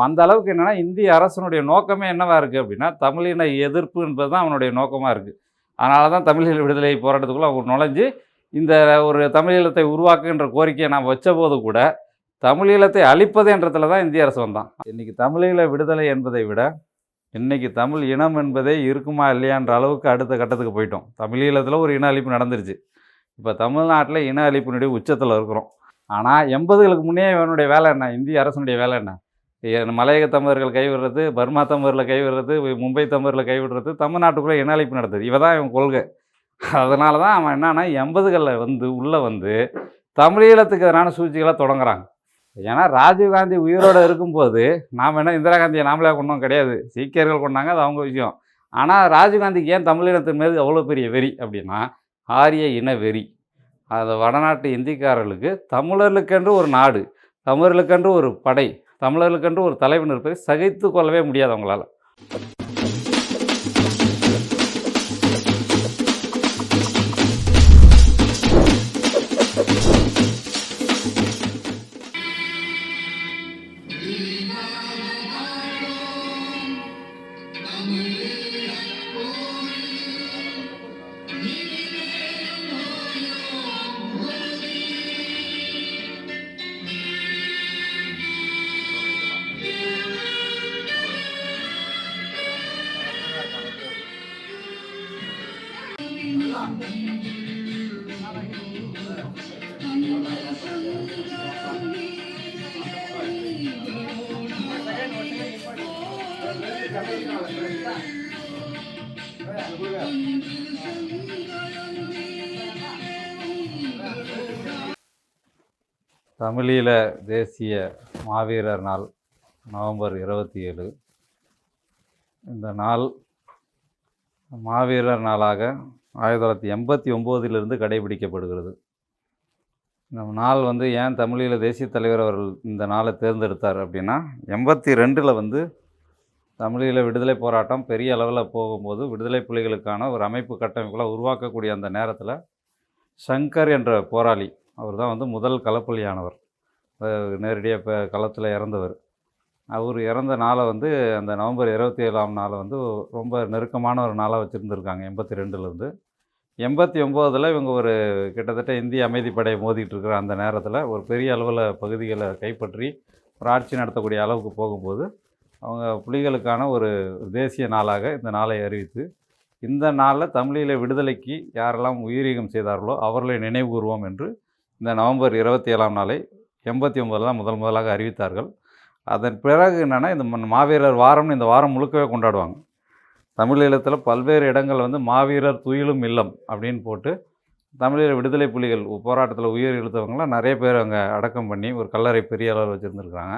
அந்த அளவுக்கு என்னென்னா இந்திய அரசனுடைய நோக்கமே என்னவாக இருக்குது அப்படின்னா தமிழின எதிர்ப்பு என்பது தான் அவனுடைய நோக்கமாக இருக்குது. அதனால தான் தமிழீழ விடுதலை போராட்டத்துக்குள்ளே அவங்க நுழைஞ்சு இந்த ஒரு தமிழீழத்தை உருவாக்குகின்ற கோரிக்கையை நாம் வச்சபோது கூட தமிழீழத்தை அழிப்பது என்றதில் தான் இந்திய அரசு வந்தான். இன்றைக்கி தமிழீழ விடுதலை என்பதை விட இன்றைக்கி தமிழ் இனம் என்பதே இருக்குமா இல்லையான்ற அளவுக்கு அடுத்த கட்டத்துக்கு போயிட்டோம். தமிழீழத்தில் ஒரு இன அழிப்பு நடந்துருச்சு. இப்போ தமிழ்நாட்டில் இன அழிப்பினுடைய உச்சத்தில் இருக்கிறோம். ஆனால் 80களுக்கு முன்னே இவனுடைய வேலை என்ன? இந்திய அரசனுடைய வேலை என்ன? மலையக தமிழர்கள் கைவிடுறது, பர்மா தமிழரில் கைவிடுறது, மும்பை தமிழரில் கைவிடுறது, தமிழ்நாட்டுக்குள்ளே இன அழிப்பு நடத்துது. இவ தான் இவன் கொள்கை. அதனால தான் அவன் என்னன்னா 80களில் உள்ளே வந்து தமிழீழத்துக்கு எதிரான சூழ்ச்சிகளை தொடங்குறாங்க. ஏன்னா ராஜீவ்காந்தி உயிரோடு இருக்கும்போது நாம் என்ன இந்திரா காந்தியை நாமளே கொண்டோம் கிடையாது, சீக்கியர்கள் கொண்டாங்க, அது அவங்க விஷயம். ஆனால் ராஜீவ்காந்திக்கு ஏன் தமிழீழத்தின் மீது அவ்வளோ பெரிய வெறி அப்படின்னா ஆரிய இன வெறி. அது வடநாட்டு இந்திக்காரர்களுக்கு தமிழர்களுக்கென்று ஒரு நாடு, தமிழர்களுக்கென்று ஒரு படை, தமிழர்களுக்கென்று ஒரு தலைவன் இருப்பதை சகித்து கொள்ளவே முடியாது அவங்களால. தமிழீழ தேசிய மாவீரர் நாள் நவம்பர் 27. இந்த நாள் மாவீரர் நாளாக 1989 கடைபிடிக்கப்படுகிறது. இந்த நாள் ஏன் தமிழீழ தேசிய தலைவர் அவர்கள் இந்த நாளை தேர்ந்தெடுத்தார் அப்படின்னா 82 தமிழீழ விடுதலை போராட்டம் பெரிய அளவில் போகும்போது விடுதலை புலிகளுக்கான ஒரு அமைப்பு கட்டமைப்புகளை உருவாக்கக்கூடிய அந்த நேரத்தில் சங்கர் என்ற போராளி அவர் தான் முதல் களப்பலியானவர், நேரடியாக இப்போ களத்தில் இறந்தவர். அவர் இறந்த நாளை அந்த நவம்பர் 27ஆம் நாளை ரொம்ப நெருக்கமான ஒரு நாளாக வச்சுருந்துருக்காங்க. 82லேருந்து 89 இவங்க ஒரு கிட்டத்தட்ட இந்திய அமைதிப்படையை மோதிட்டு இருக்கிற அந்த நேரத்தில் ஒரு பெரிய அளவில் பகுதிகளை கைப்பற்றி ஒரு ஆட்சி நடத்தக்கூடிய அளவுக்கு போகும்போது அவங்க புலிகளுக்கான ஒரு தேசிய நாளாக இந்த நாளை அறிவித்து இந்த நாளில் தமிழீழ விடுதலைக்கு யாரெல்லாம் உயிரீகம் செய்தார்களோ அவர்களை நினைவு கூறுவோம் என்று இந்த நவம்பர் 27ஆம் நாளை 89 தான் முதலாக அறிவித்தார்கள். அதன் பிறகு என்னென்னா இந்த மாவீரர் வாரம்னு இந்த வாரம் முழுக்கவே கொண்டாடுவாங்க. தமிழீழத்தில் பல்வேறு இடங்கள் மாவீரர் துயிலும் இல்லம் அப்படின்னு போட்டு தமிழீழ விடுதலை புலிகள் போராட்டத்தில் உயிர் இழுத்தவங்களாம் நிறைய பேர் அங்கே அடக்கம் பண்ணி ஒரு கல்லறை பெரிய அளவில் வச்சுருந்துருக்காங்க.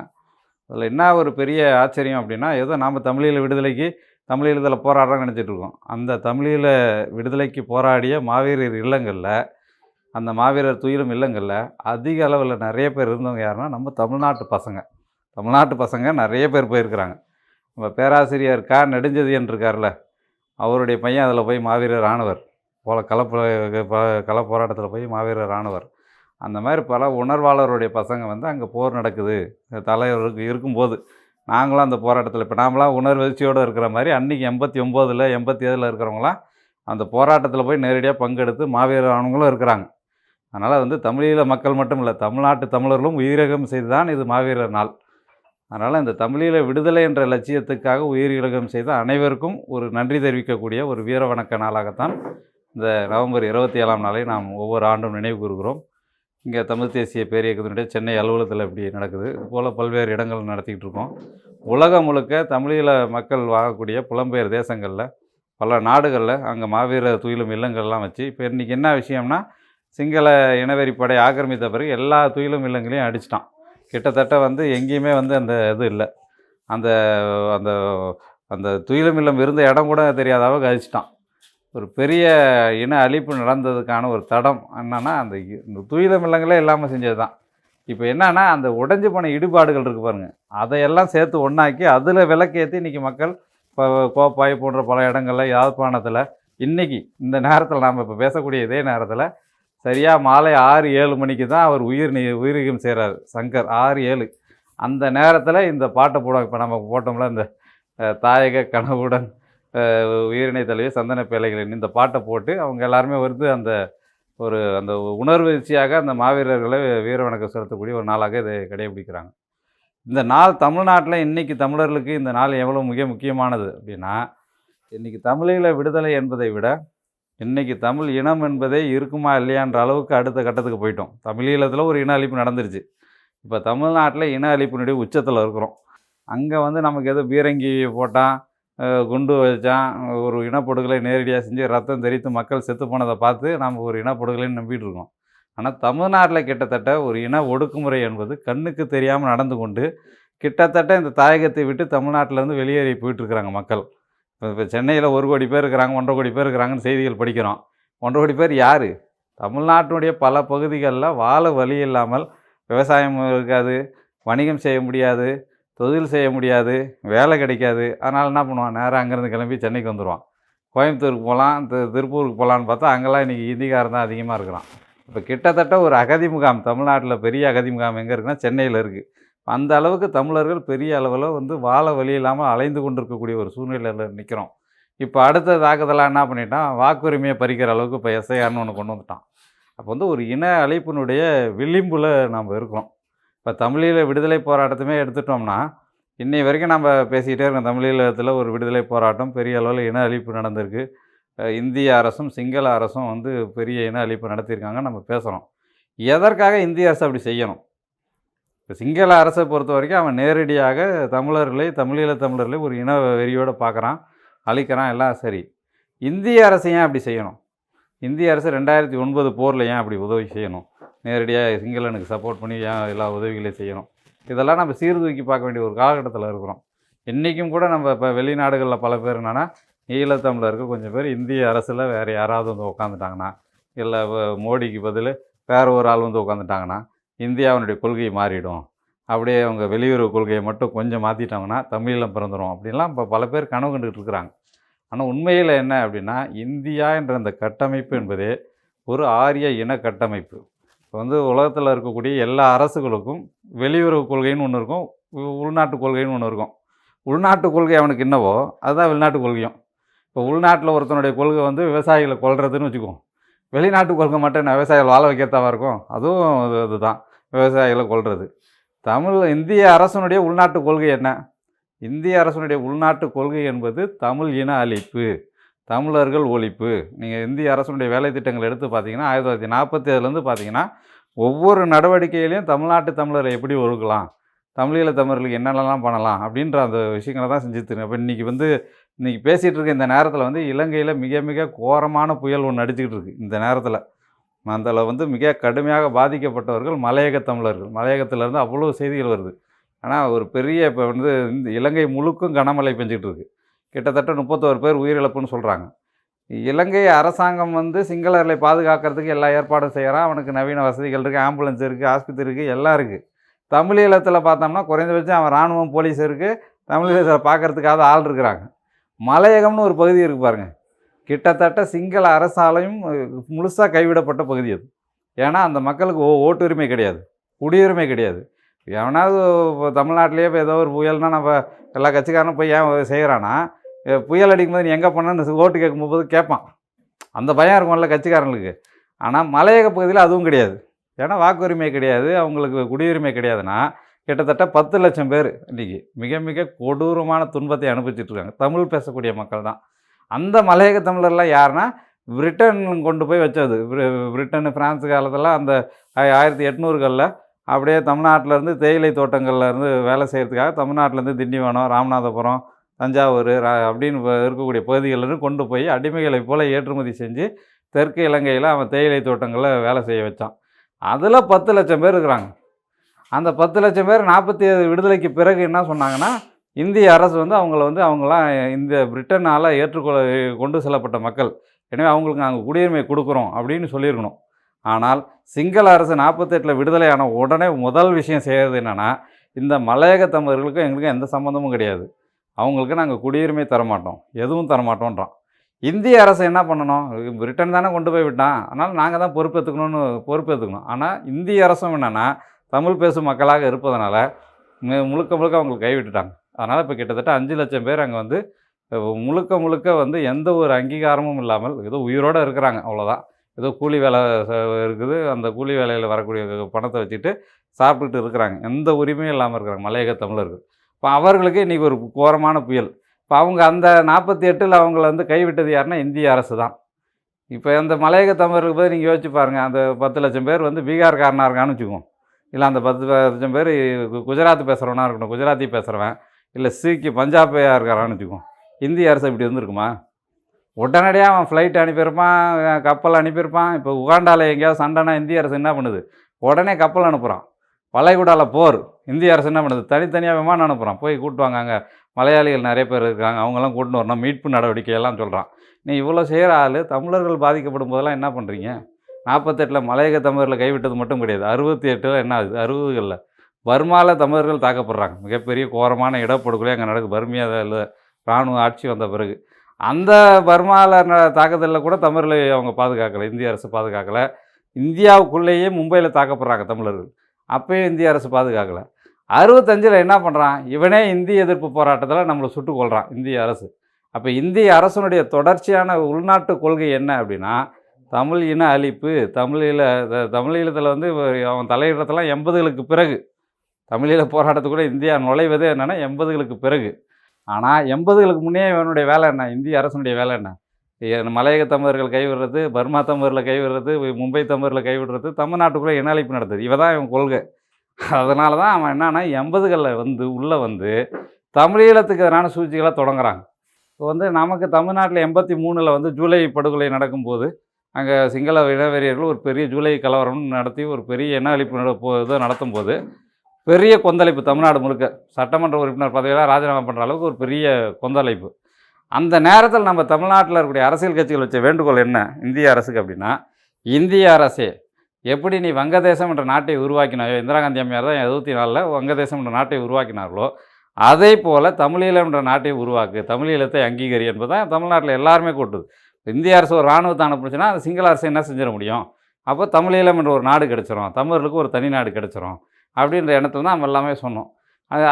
அதில் என்ன ஒரு பெரிய ஆச்சரியம் அப்படின்னா, ஏதோ நாம் தமிழீழ விடுதலைக்கு தமிழீழத்தில் போராடுறோம்னு நினச்சிட்ருக்கோம். அந்த தமிழீழ விடுதலைக்கு போராடிய மாவீரர் இல்லங்களில், அந்த மாவீரர் துயிலும் இல்லங்களில் அதிக அளவில் நிறைய பேர் இருந்தவங்க யாருன்னா நம்ம தமிழ்நாட்டு பசங்க நிறைய பேர் போயிருக்கிறாங்க. நம்ம பேராசிரியர் நெடுஞ்செழியன் இருக்கார்ல, அவருடைய பையன் அதில் போய் மாவீரர் ஆனவர், கள போராட்டத்தில் போய் மாவீரர் ஆனவர். அந்த மாதிரி பல உணர்வாளருடைய பசங்க அங்கே போர் நடக்குது தலைவருக்கு இருக்கும்போது நாங்களாம் அந்த போராட்டத்தில் இப்போ நாமளாம் உணர்வெழுச்சியோடு இருக்கிற மாதிரி அன்றைக்கி 89 87 இருக்கிறவங்களாம் அந்த போராட்டத்தில் போய் நேரடியாக பங்கெடுத்து மாவீரர் ஆனவங்களும் இருக்கிறாங்க. அதனால் தமிழீழ மக்கள் மட்டும் இல்லை, தமிழ்நாட்டு தமிழர்களும் உயிரிழக்கம் செய்து தான் இது மாவீரர் நாள். அதனால் இந்த தமிழீழ விடுதலை என்ற லட்சியத்துக்காக உயிரிழக்கம் செய்த அனைவருக்கும் ஒரு நன்றி தெரிவிக்கக்கூடிய ஒரு வீர வணக்க நாளாகத்தான் இந்த நவம்பர் 27ஆம் நாளை நாம் ஒவ்வொரு ஆண்டும் நினைவு கூறுகிறோம். இங்கே தமிழ் தேசிய பேரியக்கத்தினுடைய சென்னை அலுவலகத்தில் இப்படி நடக்குது. இதுபோல் பல்வேறு இடங்கள் நடத்திக்கிட்டு இருக்கோம். உலகம் முழுக்க தமிழீழ மக்கள் வாழக்கூடிய புலம்பெயர் தேசங்களில் பல நாடுகளில் அங்கே மாவீரர் துயிலும் இல்லங்கள்லாம் வச்சு இப்போ இன்றைக்கி என்ன விஷயம்னா, சிங்கள இனவெறிப்படை ஆக்கிரமித்த பிறகு எல்லா துயிலும் இல்லங்களையும் அடிச்சிட்டான். கிட்டத்தட்ட எங்கேயுமே அந்த இது இல்லை, அந்த அந்த அந்த துயிலும் இல்லம் இருந்த இடம் கூட தெரியாத அளவுக்கு அழிச்சிட்டான். ஒரு பெரிய இன அழிப்பு நடந்ததுக்கான ஒரு தடம் என்னென்னா அந்த துயிலும் இல்லங்களே இல்லாமல் செஞ்சது தான். இப்போ என்னென்னா அந்த உடைஞ்சு போன இடிபாடுகள் இருக்குது பாருங்கள், அதையெல்லாம் சேர்த்து ஒன்றாக்கி அதில் விளக்கேற்றி இன்றைக்கி மக்கள் இப்போ கோப்பாய் போன்ற பல இடங்களில் யாழ்ப்பாணத்தில் இன்றைக்கி இந்த நேரத்தில் நாம் இப்போ பேசக்கூடிய இதே நேரத்தில் சரியாக மாலை 6-7 மணிக்கு தான் அவர் உயிரிகம் செய்கிறார் சங்கர். 6-7 அந்த நேரத்தில் இந்த பாட்டை போடுவாங்க. இப்போ நம்ம போட்டோம்ல இந்த தாயக கனவுடன் உயிரினை தழுவிய சந்தன பேழைகளின் இந்த பாட்டை போட்டு அவங்க எல்லாருமே வந்து அந்த உணர்வீழ்ச்சியாக அந்த மாவீரர்களை வீர வணக்கம் செலுத்தக்கூடிய ஒரு நாளாக இதை கடைபிடிக்கிறாங்க. இந்த நாள் தமிழ்நாட்டில் இன்றைக்கி தமிழர்களுக்கு இந்த நாள் எவ்வளோ மிக முக்கியமானது அப்படின்னா, இன்றைக்கி தமிழீழ விடுதலை என்பதை விட இன்றைக்கி தமிழ் இனம் என்பதே இருக்குமா இல்லையான்ற அளவுக்கு அடுத்த கட்டத்துக்கு போயிட்டோம். தமிழீழத்தில் ஒரு இன அழிப்பு நடந்துருச்சு. இப்போ தமிழ்நாட்டில் இன அழிப்பினுடைய உச்சத்தில் இருக்கிறோம். அங்கே வந்து நமக்கு ஏதோ பீரங்கி போட்டான், குண்டு வச்சான், ஒரு இனப்படுகொலை நேரடியாக செஞ்சு ரத்தம் தெரித்து மக்கள் செத்து போனதை பார்த்து நம்ம ஒரு இனப்படுகொலைன்னு நம்பிட்டு இருக்கோம். ஆனால் தமிழ்நாட்டில் கிட்டத்தட்ட ஒரு இன ஒடுக்குமுறை என்பது கண்ணுக்கு தெரியாமல் நடந்து கொண்டு கிட்டத்தட்ட இந்த தாயகத்தை விட்டு தமிழ்நாட்டிலேருந்து வெளியேறி போயிட்டுருக்குறாங்க மக்கள். இப்போ சென்னையில் 1 கோடி பேர் இருக்கிறாங்க, 1.5 கோடி பேர் இருக்கிறாங்கன்னு செய்திகள் படிக்கிறோம். 1.5 கோடி பேர் யார்? தமிழ்நாட்டினுடைய பல பகுதிகளில் வாழ வழி இல்லாமல் விவசாயம் இருக்காது, வணிகம் செய்ய முடியாது, தொழில் செய்ய முடியாது, வேலை கிடைக்காது. அதனால் என்ன பண்ணுவான், நேராக அங்கேருந்து கிளம்பி சென்னைக்கு வந்துடுவான். கோயம்புத்தூருக்கு போகலாம், திருப்பூருக்கு போகலான்னு பார்த்தா அங்கெல்லாம் இன்றைக்கி இந்திக்காரன் தான் அதிகமாக இருக்கிறான். இப்போ கிட்டத்தட்ட ஒரு அகதி முகாம், தமிழ்நாட்டில் பெரிய அகதி முகாம் எங்கே இருக்குன்னா சென்னையில் இருக்குது. அந்த அளவுக்கு தமிழர்கள் பெரிய அளவில் வந்து வாழ வழி இல்லாமல் அலைந்து கொண்டிருக்கக்கூடிய ஒரு சூழ்நிலையில் நிற்கிறோம். இப்போ அடுத்த தாக்குதலாக என்ன பண்ணிட்டான், வாக்குரிமையை பறிக்கிற அளவுக்கு இப்போ எஸ்ஐஆர்னு ஒன்று கொண்டு வந்துட்டான். அப்போ வந்து ஒரு இன அழிப்பினுடைய விளிம்பில் நம்ம இருக்கிறோம். இப்போ தமிழீழ விடுதலை போராட்டத்தையுமே எடுத்துட்டோம்னா, இன்னை வரைக்கும் நம்ம பேசிக்கிட்டே இருக்கோம். தமிழீழத்தில் ஒரு விடுதலை போராட்டம் பெரிய அளவில் இன அழிப்பு நடந்திருக்கு. இந்திய அரசும் சிங்கள அரசும் வந்து பெரிய இன அழிப்பு நடத்தியிருக்காங்க நம்ம பேசுகிறோம். எதற்காக இந்திய அரசு அப்படி செய்யணும்? இப்போ சிங்கள அரசை பொறுத்த வரைக்கும் அவன் நேரடியாக தமிழீழ தமிழர்களை ஒரு இன வெறியோடு பார்க்குறான், அழிக்கிறான், எல்லாம் சரி. இந்திய அரசு ஏன் அப்படி செய்யணும்? இந்திய அரசு 2009 போரில் ஏன் அப்படி உதவி செய்யணும்? நேரடியாக சிங்களனுக்கு சப்போர்ட் பண்ணி ஏன் எல்லா உதவிகளையும் செய்யணும்? இதெல்லாம் நம்ம சீர்தூக்கி பார்க்க வேண்டிய ஒரு காலகட்டத்தில் இருக்கிறோம். இன்றைக்கும் கூட நம்ம இப்போ வெளிநாடுகளில் பல பேர் என்னென்னா, ஈழத்தமிழர்கள் கொஞ்சம் பேர் இந்திய அரசில் வேறு யாராவது வந்து உட்காந்துட்டாங்கன்னா, இல்லை மோடிக்கு பதில் வேறு ஒரு ஆள் வந்து உட்காந்துட்டாங்கன்னா இந்தியாவினுடைய கொள்கை மாறிடும், அப்படியே அவங்க வெளியுறவு கொள்கையை மட்டும் கொஞ்சம் மாற்றிட்டாங்கன்னா தமிழீழம் பிறந்துடும் அப்படின்லாம் இப்போ பல பேர் கனவு கண்டுகிட்டு இருக்கிறாங்க. ஆனால் உண்மையில் என்ன அப்படின்னா, இந்தியா என்ற அந்த கட்டமைப்பு என்பதே ஒரு ஆரிய இன கட்டமைப்பு. இப்போ வந்து உலகத்தில் இருக்கக்கூடிய எல்லா அரசுகளுக்கும் வெளியுறவு கொள்கைன்னு ஒன்று இருக்கும், உள்நாட்டு கொள்கைன்னு ஒன்று இருக்கும். உள்நாட்டு கொள்கை அவனுக்கு என்னவோ அதுதான் வெளிநாட்டு கொள்கையும். இப்போ உள்நாட்டில் ஒருத்தனுடைய கொள்கை வந்து விவசாயிகளை கொல்றதுன்னு வச்சுக்குவோம். வெளிநாட்டு கொள்கை மட்டும் என்ன விவசாயிகள் வாழ வைக்கிறதாவாக இருக்கும்? அதுவும் இதுதான், விவசாயிகளை கொல்றது. இந்திய அரசனுடைய உள்நாட்டு கொள்கை என்ன? இந்திய அரசனுடைய உள்நாட்டு கொள்கை என்பது தமிழ் இன அழிப்பு, தமிழர்கள் ஒழிப்பு. நீங்கள் இந்திய அரசனுடைய வேலை திட்டங்கள் எடுத்து பார்த்தீங்கன்னா 1947 பார்த்தீங்கன்னா ஒவ்வொரு நடவடிக்கையிலையும் தமிழ்நாட்டு தமிழரை எப்படி ஒழுக்கலாம், தமிழீழ தமிழர்களுக்கு என்னென்னலாம் பண்ணலாம் அப்படின்ற அந்த விஷயங்களை தான் செஞ்சுட்டு. இப்போ இன்றைக்கி பேசிகிட்டு இருக்க இந்த நேரத்தில் வந்து இலங்கையில் மிக மிக கோரமான புயல் ஒன்று அடிச்சுக்கிட்டு இருக்குது. இந்த நேரத்தில் அதில் வந்து மிக கடுமையாக பாதிக்கப்பட்டவர்கள் மலையக தமிழர்கள். மலையகத்திலேருந்து அவ்வளோ செய்திகள் வருது. ஆனால் ஒரு பெரிய இப்போ வந்து இந்த இலங்கை முழுக்கும் கனமழை பெஞ்சிக்கிட்டு இருக்குது. கிட்டத்தட்ட 31 பேர் உயிரிழப்புன்னு சொல்கிறாங்க. இலங்கை அரசாங்கம் வந்து சிங்களர்களை பாதுகாக்கிறதுக்கு எல்லா ஏற்பாடும் செய்கிறான். அவனுக்கு நவீன வசதிகள் இருக்குது, ஆம்புலன்ஸ் இருக்குது, ஆஸ்பத்திரி இருக்குது, எல்லாம் இருக்குது. தமிழீழத்தில் பார்த்தோம்னா குறைந்தபட்சம் அவன் இராணுவம், போலீஸ் இருக்குது, தமிழீழத்தில் பார்க்குறதுக்காக ஆள் இருக்கிறாங்க. மலையகம்னு ஒரு பகுதி இருக்குது பாருங்கள், கிட்டத்தட்ட சிங்கள அரசாலையும் முழுசாக கைவிடப்பட்ட பகுதி அது. ஏன்னா அந்த மக்களுக்கு ஓட்டுரிமை கிடையாது, குடியுரிமை கிடையாது. எவனாவது தமிழ்நாட்டிலேயே இப்போ ஏதோ ஒரு புயல்னால் நம்ம எல்லா கட்சிக்காரனும் போய் ஏன் செய்கிறான்னா, புயல் அடிக்கும்போது நீ எங்கே பண்ணு ஓட்டு கேட்கும்போது கேட்பான், அந்த பயம் இருக்கும்ல கட்சிக்காரங்களுக்கு. ஆனால் மலையக பகுதியில் அதுவும் கிடையாது. ஏன்னா வாக்குரிமை கிடையாது, அவங்களுக்கு குடியுரிமை கிடையாதுன்னா கிட்டத்தட்ட 10 லட்சம் பேர் இன்றைக்கி மிக மிக கொடூரமான துன்பத்தை அனுபவிச்சுட்ருக்காங்க. தமிழ் பேசக்கூடிய மக்கள் தான். அந்த மலையக தமிழர்லாம் யாருன்னா பிரிட்டன் கொண்டு போய் வச்சது. பிரிட்டன், ஃப்ரான்ஸ் காலத்தில் அந்த 1800களில் அப்படியே தமிழ்நாட்டிலேருந்து தேயிலை தோட்டங்கள்லேருந்து வேலை செய்கிறதுக்காக தமிழ்நாட்டிலேருந்து திண்டிவனம், ராமநாதபுரம், தஞ்சாவூர் அப்படின்னு இருக்கக்கூடிய பகுதிகளிலிருந்து கொண்டு போய் அடிமைகளை போல் ஏற்றுமதி செஞ்சு தெற்கு இலங்கையில் அவன் தேயிலை தோட்டங்களில் வேலை செய்ய வச்சான். அதில் 10 லட்சம் பேர் இருக்கிறாங்க. அந்த 10 லட்சம் பேர் 47 விடுதலைக்கு பிறகு என்ன சொன்னாங்கன்னா, இந்திய அரசு வந்து அவங்களாம் இந்த பிரிட்டனால் கொண்டு செல்லப்பட்ட மக்கள், எனவே அவங்களுக்கு நாங்கள் குடியுரிமை கொடுக்குறோம் அப்படின்னு சொல்லியிருக்கணும். ஆனால் சிங்கள அரசு 48 விடுதலையான உடனே முதல் விஷயம் செய்கிறது என்னென்னா, இந்த மலையக தமிழர்களுக்கும் எங்களுக்கும் எந்த சம்மந்தமும் கிடையாது, அவங்களுக்கு நாங்கள் குடியுரிமை தரமாட்டோம், எதுவும் தரமாட்டோன்றான். இந்திய அரசு என்ன பண்ணணும்? பிரிட்டன் தானே கொண்டு போய் விட்டான், அதனால் நாங்கள் தான் பொறுப்பேற்றுக்கணும். ஆனால் இந்திய அரசும் என்னென்னா தமிழ் பேசும் மக்களாக இருப்பதனால முழுக்க முழுக்க அவங்களுக்கு கைவிட்டுட்டாங்க. அதனால் இப்போ கிட்டத்தட்ட 5,00,000 பேர் அங்கே வந்து முழுக்க முழுக்க வந்து எந்த ஒரு அங்கீகாரமும் இல்லாமல் ஏதோ உயிரோடு இருக்கிறாங்க, அவ்வளோதான். ஏதோ கூலி வேலை இருக்குது, அந்த கூலி வேலையில் வரக்கூடிய பணத்தை வச்சுட்டு சாப்பிட்டுட்டு இருக்கிறாங்க. எந்த உரிமையும் இல்லாமல் இருக்கிறாங்க மலையக தமிழர்கள். இப்போ அவர்களுக்கு இன்றைக்கி ஒரு கோரமான புயல். இப்போ அவங்க அந்த 48ல் அவங்கள வந்து கைவிட்டது யாருன்னா இந்திய அரசு தான். இப்போ அந்த மலையக தமிழருக்கு போய் நீங்கள் யோசிச்சு பாருங்கள், அந்த 10,00,000 பேர் வந்து பீகார்காரனாக இருக்கான்னு வச்சுக்குவோம். இல்லை அந்த 10,00,000 பேர் குஜராத் பேசுகிறவனா இருக்கணும், குஜராத்தி பேசுகிறவன், இல்லை சீக்கி பஞ்சாபியாக இருக்காரான்னு வச்சுக்குவோம். இந்திய அரசு இப்படி இருந்திருக்குமா? உடனடியாக அவன் ஃப்ளைட் அனுப்பியிருப்பான், கப்பல் அனுப்பியிருப்பான். இப்போ உகாண்டாவில் எங்கேயாவது சண்டைனா இந்திய அரசு என்ன பண்ணுது? உடனே கப்பல் அனுப்புகிறான். வளைகுடாவில் போர், இந்திய அரசு என்ன பண்ணுது? தனித்தனியாக விமானம் அனுப்புகிறான். போய் கூட்டுவாங்க, அங்கே மலையாளிகள் நிறைய பேர் இருக்காங்க, அவங்களாம் கூட்டின்னு வரணும், மீட்பு நடவடிக்கையெல்லாம் சொல்கிறான். நீ இவ்வளோ செய்கிற ஆள், தமிழர்கள் பாதிக்கப்படும் போதெல்லாம் என்ன பண்ணுறீங்க? 48ல் மலையக தமிழர்களை கைவிட்டது மட்டும் கிடையாது, 68ல் என்ன ஆகுது? 60களில் பர்மாவில் தமிழர்கள் தாக்கப்படுறாங்க. மிகப்பெரிய கோரமான இடப்படுகொலை அங்கே நடக்குது, பர்மியாவில் இராணுவ ஆட்சி வந்த பிறகு. அந்த பர்மாவில் தாக்குதலில் கூட தமிழர்களை அவங்க பாதுகாக்கலை, இந்திய அரசு பாதுகாக்கலை. இந்தியாவுக்குள்ளேயே மும்பையில் தாக்கப்படுறாங்க தமிழர்கள், அப்போயும் இந்திய அரசு பாதுகாக்கலை. 65ல் என்ன பண்ணுறான்? இவனே இந்திய எதிர்ப்பு போராட்டத்தில் நம்மளை சுட்டுக் கொள்கிறான் இந்திய அரசு. அப்போ இந்திய அரசனுடைய தொடர்ச்சியான உள்நாட்டு கொள்கை என்ன அப்படின்னா, தமிழ் இன அழிப்பு. தமிழீழத்தில் வந்து அவன் தலையிடத்தெல்லாம் 80களுக்கு பிறகு, தமிழீழ போராட்டத்துக்கு கூட இந்தியா நுழைவது என்னென்னா 80களுக்கு பிறகு. ஆனால் 80களுக்கு முன்னே இவனுடைய வேலை என்ன? இந்திய அரசனுடைய வேலை என்ன? மலையக தமிழர்கள் கைவிடுறது, பர்மா தமிழர்களை கைவிடுறது, மும்பை தமிழர்களை கைவிடுறது, தமிழ்நாட்டுக்குள்ளே இன அழிப்பு நடத்துது. இவ தான் இவன் கொள்கை. அதனால தான் அவன் என்னன்னா 80களில் வந்து உள்ளே வந்து தமிழீழத்துக்கு எதிரான சூழ்ச்சிகளை தொடங்குறாங்க. இப்போ வந்து நமக்கு தமிழ்நாட்டில் 83ல் வந்து ஜூலை படுகொலை நடக்கும்போது அங்கே சிங்கள இனவெறியர்கள் ஒரு பெரிய ஜூலை கலவரம் நடத்தி ஒரு பெரிய இன அழிப்பு இதை நடத்தும் போது பெரிய கொந்தளிப்பு தமிழ்நாடு முழுக்க. சட்டமன்ற உறுப்பினர் பதவியெல்லாம் ராஜினாமா பண்ணுற அளவுக்கு ஒரு பெரிய கொந்தளிப்பு. அந்த நேரத்தில் நம்ம தமிழ்நாட்டில் இருக்கக்கூடிய அரசியல் கட்சிகள் வச்ச வேண்டுகோள் என்ன இந்திய அரசுக்கு அப்படின்னா, இந்திய அரசே எப்படி நீ வங்கதேசம் என்ற நாட்டை உருவாக்கினாயோ, இந்திரா காந்தி அம்மையார் தான் 74ல் வங்கதேசம் என்ற நாட்டை உருவாக்கினார்களோ, அதே போல் தமிழீழம் என்ற நாட்டை உருவாக்கு, தமிழீழத்தை அங்கீகரி என்பது தான் தமிழ்நாட்டில் எல்லாருமே கூட்டுது. இந்திய அரசு ஒரு இராணுவத்தை அனுப்புச்சுன்னா அது சிங்கள அரசு என்ன செஞ்சிட முடியும்? அப்போ தமிழீழம் என்ற ஒரு நாடு கிடச்சிரும், தமிழர்களுக்கு ஒரு தனி நாடு கிடச்சிரும் அப்படின்ற எண்ணத்தில் தான் நம்ம எல்லாமே சொன்னோம்.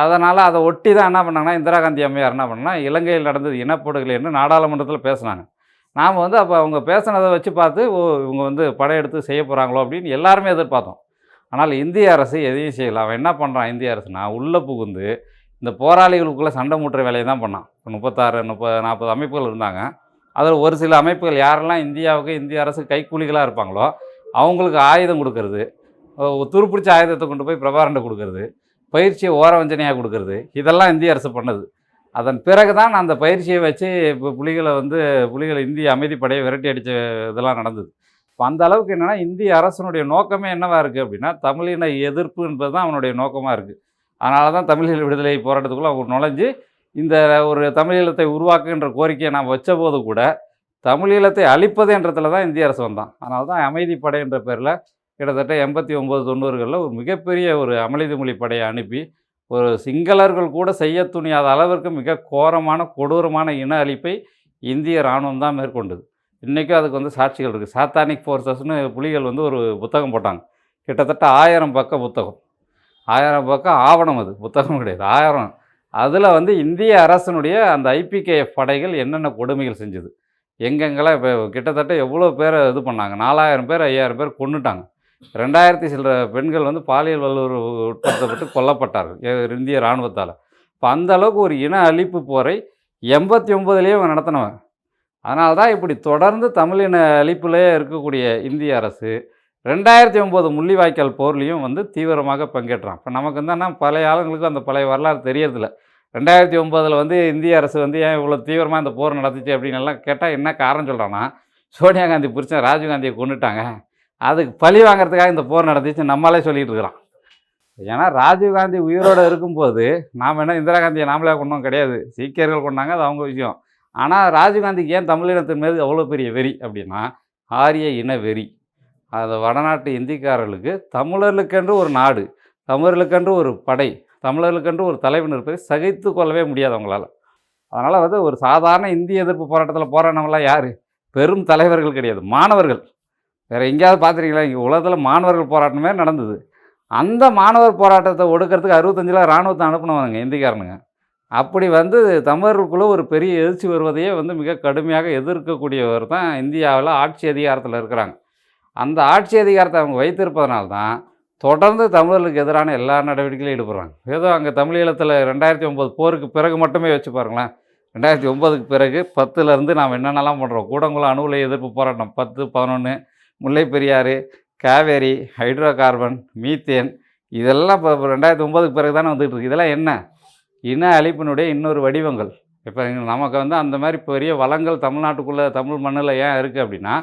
அதனால் அதை ஒட்டி தான் என்ன பண்ணாங்கன்னா, இந்திரா காந்தி அம்மையார் என்ன பண்ணாங்கன்னா, இலங்கையில் நடந்தது இனப்படுகொலை என்று நாடாளுமன்றத்தில் பேசினாங்க. நாம் வந்து அப்போ அவங்க பேசினதை வச்சு பார்த்து, இவங்க வந்து படையெடுத்து செய்ய போகிறாங்களோ அப்படின்னு எல்லாருமே எதிர்பார்த்தோம். ஆனால் இந்திய அரசு எதையும் செய்யலை. அவன் என்ன பண்ணுறான் இந்திய அரசுனா, உள்ளே புகுந்து இந்த போராளிகளுக்குள்ளே சண்டை மூட்டுற வேலையை தான் பண்ணான். 36, 40 அமைப்புகள் இருந்தாங்க. அதில் ஒரு சில அமைப்புகள் யாரெல்லாம் இந்தியாவுக்கு இந்திய அரசு கைக்கூலிகளாக இருப்பாங்களோ அவங்களுக்கு ஆயுதம் கொடுக்கறது, துருப்பிடிச்ச ஆயுதத்தை கொண்டு போய் பிரபாரண்டை கொடுக்கறது, பயிற்சியை ஓரவஞ்சனையாக கொடுக்கறது, இதெல்லாம் இந்திய அரசு பண்ணது. அதன் பிறகு தான் அந்த பயிற்சியை வச்சு இப்போ புலிகளை இந்திய அமைதிப்படையை விரட்டி அடித்த இதெல்லாம் நடந்தது. இப்போ அந்த அளவுக்கு என்னென்னா, இந்திய அரசனுடைய நோக்கமே என்னவாக இருக்குது அப்படின்னா, தமிழின எதிர்ப்பு என்பது தான் அவனுடைய நோக்கமாக இருக்குது. அதனால தான் தமிழீழ விடுதலை போராட்டத்துக்குள்ளே அவங்க நுழைஞ்சு இந்த ஒரு தமிழீழத்தை உருவாக்குகின்ற கோரிக்கையை நாம் வச்சபோது கூட தமிழீழத்தை அழிப்பது என்றதில் தான் இந்திய அரசு வந்தான். அதனால தான் அமைதிப்படை என்ற பேரில் கிட்டத்தட்ட 89, 90களில் ஒரு மிகப்பெரிய ஒரு அமைதி மொழி படையை அனுப்பி ஒரு சிங்களர்கள் கூட செய்ய துணியாத அளவிற்கு மிக கோரமான கொடூரமான இன அழிப்பை இந்திய இராணுவம் தான் மேற்கொண்டது. இன்றைக்கும் அதுக்கு வந்து சாட்சிகள் இருக்குது. சாத்தானிக் ஃபோர்ஸஸ்னு புலிகள் வந்து ஒரு புத்தகம் போட்டாங்க. கிட்டத்தட்ட 1000 பக்க புத்தகம், 1000 பக்கம் ஆவணம். அது புத்தகம் கிடையாது, 1000. அதில் வந்து இந்திய அரசனுடைய அந்த ஐபிகேஎஃப் படைகள் என்னென்ன கொடுமைகள் செஞ்சது, எங்கெங்கெல்லாம் இப்போ கிட்டத்தட்ட எவ்வளோ பேரை இது பண்ணாங்க. 4000 பேர் 5000 பேர் கொன்னுட்டாங்க. 2000 சில பெண்கள் வந்து பாலியல் வல்லுறவு உட்படுத்தப்பட்டு கொல்லப்பட்டார்கள் இந்திய இராணுவத்தால். இப்போ அந்த அளவுக்கு ஒரு இன அழிப்பு போரை 89லேயே அவன் நடத்தினவன். அதனால தான் இப்படி தொடர்ந்து தமிழின அழிப்பிலே இருக்கக்கூடிய இந்திய அரசு 2009 முள்ளிவாய்க்கால் போர்லேயும் வந்து தீவிரமாக பங்கேற்றான். இப்போ நமக்கு என்னன்னா, பழைய ஆளுங்களுக்கு அந்த பழைய வரலாறு தெரியறதில்ல. 2009 வந்து இந்திய அரசு வந்து ஏன் இவ்வளோ தீவிரமாக இந்த போர் நடத்துச்சு அப்படின்னு எல்லாம் கேட்டால் என்ன காரணம் சொல்கிறான்னா, சோனியா காந்தி புருஷன் ராஜீவ்காந்தியை கொண்டுட்டாங்க, அதுக்கு பழி வாங்கிறதுக்காக இந்த போர் நடந்துச்சு நம்மளே சொல்லிகிட்டு இருக்கிறான். ஏன்னா ராஜீவ்காந்தி உயிரோடு இருக்கும்போது நாம் என்ன இந்திரா காந்தியை நாமளே கொண்டோம் கிடையாது, சீக்கியர்கள் கொண்டாங்க, அது அவங்க விஷயம். ஆனால் ராஜீவ்காந்திக்கு ஏன் தமிழினத்தின் மீது அவ்வளோ பெரிய வெறி அப்படின்னா, ஆரிய இன வெறி. அது வடநாட்டு இந்திக்காரர்களுக்கு தமிழர்களுக்கென்று ஒரு நாடு, தமிழர்களுக்கென்று ஒரு படை, தமிழர்களுக்கென்று ஒரு தலைவன் இருப்பதை சகித்து கொள்ளவே முடியாது அவங்களால. அதனால் வந்து ஒரு சாதாரண இந்திய எதிர்ப்பு போராட்டத்தில் போராடினவங்களாம் யார்? பெரும் தலைவர்கள் கிடையாது, மாணவர்கள். வேறு எங்கேயாவது பார்த்துருக்கீங்களா? இங்கே உலகத்தில் மாணவர்கள் போராட்டமே நடந்தது. அந்த மாணவர் போராட்டத்தை ஒடுக்கிறதுக்கு 65ல் இராணுவத்தை அனுப்பினவங்க இந்திக்காரனுங்க. அப்படி வந்து தமிழர்களுக்குள்ள ஒரு பெரிய எழுச்சி வருவதையே வந்து மிக கடுமையாக எதிர்க்கக்கூடியவர் தான் இந்தியாவில் ஆட்சி அதிகாரத்தில் இருக்கிறாங்க. அந்த ஆட்சி அதிகாரத்தை அவங்க வைத்திருப்பதனால தான் தொடர்ந்து தமிழர்களுக்கு எதிரான எல்லா நடவடிக்கையிலும் ஈடுபடுறாங்க. ஏதோ அங்கே தமிழீழத்தில் 2009 போருக்கு பிறகு மட்டுமே வச்சு பாருங்களேன். 2009க்கு பிறகு 10லேருந்து நாம் என்னென்னலாம் பண்ணுறோம். கூடங்குளம் அணு உலை எதிர்ப்பு போராட்டம் 10, 11, Mullai Periyar, Kaveri, hydrocarbon, methane, இதெல்லாம் இப்போ 2009க்கு பிறகு தானே வந்துகிட்டு இருக்கு. இதெல்லாம் என்ன? இன அழிப்பினுடைய இன்னொரு வடிவங்கள். இப்போ நமக்கு வந்து அந்த மாதிரி பெரிய வளங்கள் தமிழ்நாட்டுக்குள்ளே தமிழ் மண்ணில் ஏன் இருக்குது அப்படின்னா,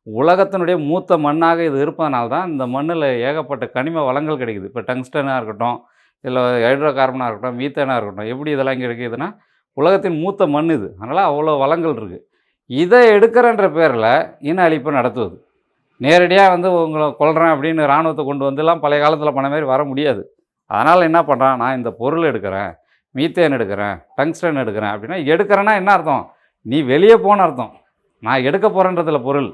உலகத்தினுடைய மூத்த மண்ணாக இது இருப்பதனால தான் இந்த மண்ணில் ஏகப்பட்ட கனிம வளங்கள் கிடைக்குது. இப்போ டங்ஸ்டனாக இருக்கட்டும், இல்லை ஹைட்ரோ கார்பனாக இருக்கட்டும், மீத்தேனாக இருக்கட்டும், எப்படி இதெல்லாம் இங்கே கிடைக்குதுன்னா உலகத்தின் மூத்த மண் இது. அதனால் அவ்வளோ வளங்கள் இருக்குது. இதை எடுக்கிறன்ற பேரில் இன அழிப்பு நடத்துவது. நேரடியாக வந்து உங்களை கொல்றேன் அப்படின்னு இராணுவத்தை கொண்டு வந்துலாம் பழைய காலத்தில் பண்ண மாதிரி வர முடியாது. அதனால் என்ன பண்ணுறான், நான் இந்த பொருள் எடுக்கிறேன், மீத்தேன் எடுக்கிறேன், டங்ஸ்டன் எடுக்கிறேன் அப்படின்னா, எடுக்கிறேன்னா என்ன அர்த்தம்? நீ வெளியே போன அர்த்தம். நான் எடுக்க போகிறேன்றதில்ல பொருள்.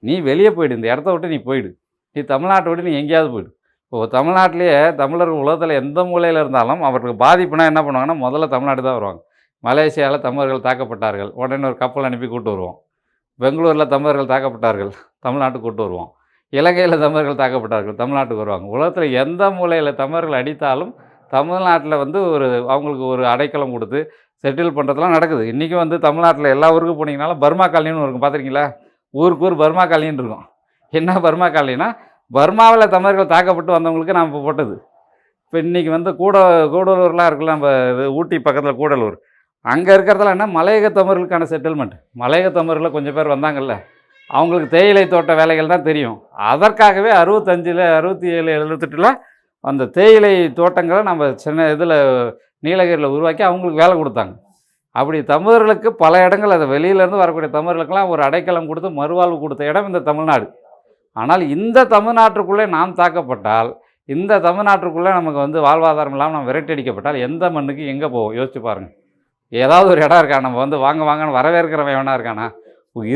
நீ வெளியே போயிடு, இந்த இடத்த விட்டு நீ போயிடு. நீ தமிழ்நாட்டை விட்டு நீ எங்கேயாவது போயிடு. இப்போது தமிழ்நாட்டிலேயே தமிழர்கள் உலகத்தில் எந்த மூலையில் இருந்தாலும் அவர்களுக்கு பாதிப்புனா என்ன பண்ணுவாங்கன்னா, முதல்ல தமிழ்நாடு தான் வருவாங்க. மலேசியாவில் தமிழர்கள் தாக்கப்பட்டார்கள், உடனே ஒரு கப்பல் அனுப்பி கூப்பிட்டு வருவோம். பெங்களூரில் தமிழர்கள் தாக்கப்பட்டார்கள், தமிழ்நாட்டுக்கு கூப்பிட்டு வருவோம். இலங்கையில் தமிழர்கள் தாக்கப்பட்டார்கள், தமிழ்நாட்டுக்கு வருவாங்க. உலகத்தில் எந்த மூலையில் தமிழர்கள் அடித்தாலும் தமிழ்நாட்டில் வந்து அவங்களுக்கு ஒரு அடைக்கலம் கொடுத்து செட்டில் பண்ணுறதுலாம் நடக்குது. இன்றைக்கும் வந்து தமிழ்நாட்டில் எல்லா ஊருக்கும் போனீங்கனாலும் பர்மா காலனின்னு இருக்கும், பார்த்துருக்கீங்களா? ஊருக்கு ஊர் பர்மா காலனின்னு இருக்கும். என்ன பர்மா காலனினா, பர்மாவில் தமிழர்கள் தாக்கப்பட்டு வந்தவங்களுக்கு நாம் இப்போ போட்டது. இப்போ இன்றைக்கி வந்து கூடலூர்லாம் இருக்குல்ல, நம்ம ஊட்டி பக்கத்தில் கூடலூர், அங்கே இருக்கிறதுல என்ன மலையக தமிழர்களுக்கான செட்டில்மெண்ட். மலையக தமிழர்கள் கொஞ்சம் பேர் வந்தாங்கல்ல, அவங்களுக்கு தேயிலை தோட்ட வேலைகள் தான் தெரியும். அதற்காகவே 65, 67, 78 அந்த தேயிலை தோட்டங்களை நம்ம சென்னை நீலகிரியில் உருவாக்கி அவங்களுக்கு வேலை கொடுத்தாங்க. அப்படி தமிழர்களுக்கு பல இடங்கள், அதை வெளியிலேருந்து வரக்கூடிய தமிழர்களுக்கெல்லாம் ஒரு அடைக்கலம் கொடுத்து மறுவாழ்வு கொடுத்த இடம் இந்த தமிழ்நாடு. ஆனால் இந்த தமிழ்நாட்டுக்குள்ளே நாம் தாக்கப்பட்டால், இந்த தமிழ்நாட்டுக்குள்ளே நமக்கு வந்து வாழ்வாதாரம் இல்லாமல் நம்ம விரட்டடிக்கப்பட்டால் எந்த மண்ணுக்கு எங்கே போவோம்? யோசிச்சு பாருங்கள். ஏதாவது ஒரு இடம் இருக்கா? நம்ம வந்து வாங்கன்னு வரவேற்கிறவன் வேணா இருக்கானா?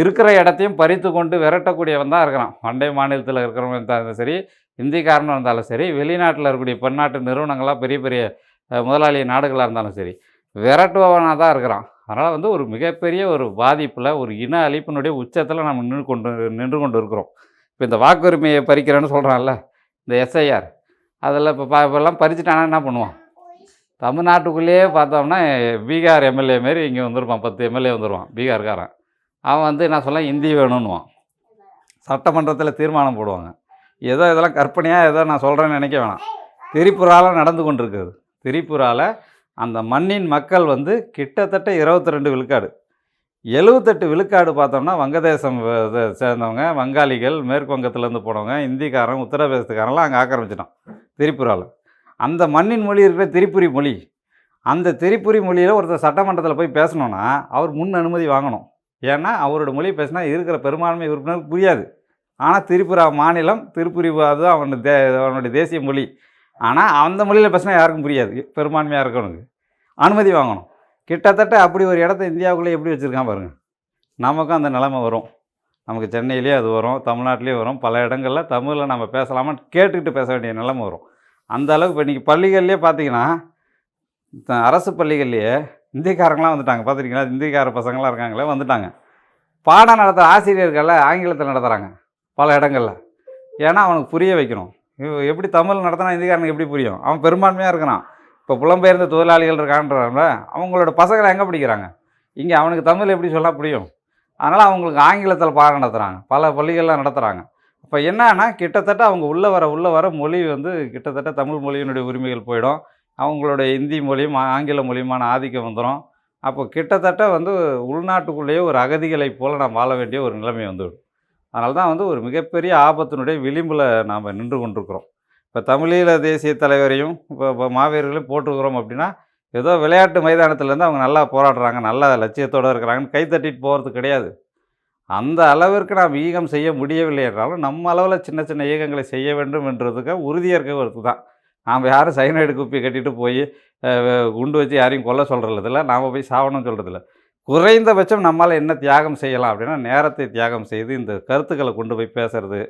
இருக்கிற இடத்தையும் பறித்து கொண்டு விரட்டக்கூடியவன் தான் இருக்கிறான். அண்டை மாநிலத்தில் இருக்கிறவன் இருந்தாலும் சரி, இந்திக்காரனும் இருந்தாலும் சரி, வெளிநாட்டில் இருக்கக்கூடிய பன்னாட்டு நிறுவனங்களாக பெரிய பெரிய முதலாளிய நாடுகளாக இருந்தாலும் சரி, விரட்டுபவனாக தான் இருக்கிறான். அதனால் வந்து ஒரு மிகப்பெரிய ஒரு பாதிப்பில், ஒரு இன அழிப்பினுடைய உச்சத்தில் நம்ம நின்று கொண்டு இருக்கிறோம். இப்போ இந்த வாக்குரிமையை பறிக்கிறேன்னு சொல்கிறான்ல, இந்த எஸ்ஐஆர், அதில் இப்போல்லாம் பறிச்சுட்டானா என்ன பண்ணுவான்? தமிழ்நாட்டுக்குள்ளேயே பார்த்தோம்னா பீகார் எம்எல்ஏ மாரி இங்கே வந்துருப்பான், 10 எம்எல்ஏ வந்துடுவான் பீகார்காரன். அவன் வந்து நான் சொல்ல ஹிந்தி வேணும்னுவான். சட்டமன்றத்தில் தீர்மானம் போடுவாங்க. ஏதோ இதெல்லாம் கற்பனையாக ஏதோ நான் சொல்கிறேன்னு நினைக்க வேணாம். திரிபுராவில் நடந்து கொண்டிருக்குது. திரிபுராவில் அந்த மண்ணின் மக்கள் வந்து கிட்டத்தட்ட 22 விழுக்காடு, 78 விழுக்காடு பார்த்தோம்னா வங்கதேசம் சேர்ந்தவங்க, வங்காளிகள், மேற்கு வங்கத்திலேருந்து போனவங்க, இந்திக்காரன், உத்தரப்பிரதேசத்துக்காரெல்லாம் அங்கே ஆக்கிரமிச்சிட்டான் திரிபுராவில். அந்த மண்ணின் மொழி இருக்கிற திரிபுரி மொழி. அந்த திரிபுரி மொழியில் ஒருத்தர் சட்டமன்றத்தில் போய் பேசணுன்னா அவர் முன் அனுமதி வாங்கணும். ஏன்னா அவரோட மொழி பேசினா இருக்கிற பெரும்பான்மை உறுப்பினருக்கு புரியாது. ஆனால் திரிபுரா மாநிலம், திரிபுரி அதுதான் அவனுடைய தேசிய மொழி. ஆனால் அந்த மொழியில் பேசினா யாருக்கும் புரியாது, பெரும்பான்மையாக இருக்கவனுக்கு அனுமதி வாங்கணும். கிட்டத்தட்ட அப்படி ஒரு இடத்த இந்தியாவுக்குள்ளே எப்படி வச்சுருக்கான் பாருங்கள். நமக்கும் அந்த நிலைமை வரும். நமக்கு சென்னையிலேயே அது வரும், தமிழ்நாட்டிலே வரும். பல இடங்களில் தமிழில் நம்ம பேசலாமான்னு கேட்டுக்கிட்டு பேச வேண்டிய நிலைமை வரும். அந்த அளவுக்கு இப்போ இன்றைக்கி பள்ளிகள்லேயே பார்த்தீங்கன்னா, அரசு பள்ளிகள்லேயே இந்திக்காரங்களாம் வந்துட்டாங்க. பார்த்துருக்கீங்களா? இந்திக்கார பசங்களாம் இருக்காங்களே, வந்துட்டாங்க. பாடம் நடத்துகிற ஆசிரியர்களை ஆங்கிலத்தில் நடத்துகிறாங்க பல இடங்களில். ஏன்னா அவனுக்கு புரிய வைக்கணும். எப்படி தமிழ் நடத்தினா இந்திக்காரனுக்கு எப்படி புரியும்? அவன் பெரும்பான்மையாக இருக்கிறான். இப்போ புலம்பெயர்ந்த தொழிலாளிகள் இருக்கான்றவங்கள அவங்களோட பசங்களை எங்கே படிக்கிறாங்க? இங்கே அவனுக்கு தமிழ் எப்படி சொல்ல புரியும்? அதனால் அவங்களுக்கு ஆங்கிலத்தில் பாடம் நடத்துகிறாங்க, பல பள்ளிகள்லாம் நடத்துகிறாங்க. அப்போ என்னன்னா கிட்டத்தட்ட அவங்க உள்ளே வர மொழி வந்து கிட்டத்தட்ட தமிழ் மொழியினுடைய உரிமைகள் போயிடும். அவங்களுடைய இந்தி மொழியும் ஆங்கில மொழியுமான ஆதிக்கம் வந்துடும். அப்போ கிட்டத்தட்ட வந்து உள்நாட்டுக்குள்ளேயே ஒரு அகதிகளைப் போல் நாம் வாழ வேண்டிய ஒரு நிலைமை வந்துவிடும். அதனால தான் வந்து ஒரு மிகப்பெரிய ஆபத்தினுடைய விளிம்பில் நாம் நின்று கொண்டிருக்கிறோம். இப்போ தமிழீழ தேசிய தலைவரையும் இப்போ மாவீரர்களையும் போட்டுருக்கிறோம் அப்படின்னா, ஏதோ விளையாட்டு மைதானத்துலேருந்து அவங்க நல்லா போராடுறாங்க, நல்ல லட்சியத்தோடு இருக்கிறாங்கன்னு கைத்தட்டிட்டு போகிறது கிடையாது. அந்த அளவிற்கு நாம் ஈகம் செய்ய முடியவில்லை என்றாலும் நம்ம அளவில் சின்ன சின்ன ஈகங்களை செய்ய வேண்டும் என்றதுக்கு உறுதியேற்கிறது தான். நாம் யாரும் சைனைடு குப்பி கட்டிட்டு போய் குண்டு வச்சு யாரையும் கொல்ல சொல்கிறதில்ல, நாம் போய் சாவணும்னு சொல்கிறதில்ல. குறைந்தபட்சம் நம்மால் என்ன தியாகம் செய்யலாம் அப்படின்னா, நேரத்தை தியாகம் செய்து இந்த கருத்துக்களை கொண்டு போய் பேசுறது,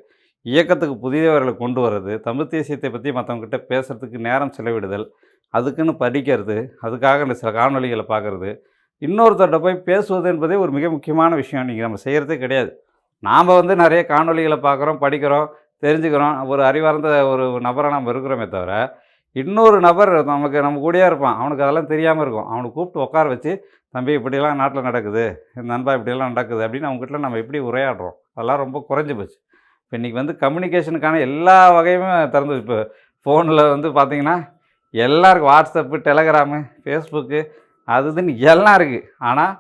இயக்கத்துக்கு புதியவர்களை கொண்டு வர்றது, தமிழ் தேசியத்தை பற்றி மற்றவங்ககிட்ட பேசுகிறதுக்கு நேரம் செலவிடுதல், அதுக்குன்னு படிக்கிறது, அதுக்காக இந்த சில காணொளிகளை பார்க்குறது, இன்னொருத்தர்கிட்ட போய் பேசுவது என்பதே ஒரு மிக முக்கியமான விஷயம். இன்றைக்கி நம்ம செய்கிறதே கிடையாது. நாம் வந்து நிறைய காணொளிகளை பார்க்குறோம், படிக்கிறோம், தெரிஞ்சுக்கிறோம். ஒரு அறிவார்ந்த ஒரு நபராக நம்ம இருக்கிறோமே தவிர, இன்னொரு நபர் நம்ம கூடயே இருப்பான். அவனுக்கு அதெல்லாம் தெரியாமல் இருக்கும். அவனை கூப்பிட்டு உட்கார வச்சு, தம்பி இப்படிலாம் நாட்டில் நடக்குது, நண்பா இப்படியெல்லாம் நடக்குது அப்படின்னு அவங்ககிட்ட நம்ம எப்படி உரையாடுறோம்? அதெல்லாம் ரொம்ப குறைஞ்சி போச்சு. இப்போ இன்றைக்கி வந்து கம்யூனிகேஷனுக்கான எல்லா வகையுமே திறந்து இப்போ ஃபோனில் வந்து பார்த்திங்கன்னா எல்லாருக்கும் வாட்ஸ்அப்பு, டெலகிராமு, ஃபேஸ்புக்கு அது இதுன்னு எல்லாம் இருக்குது. ஆனால்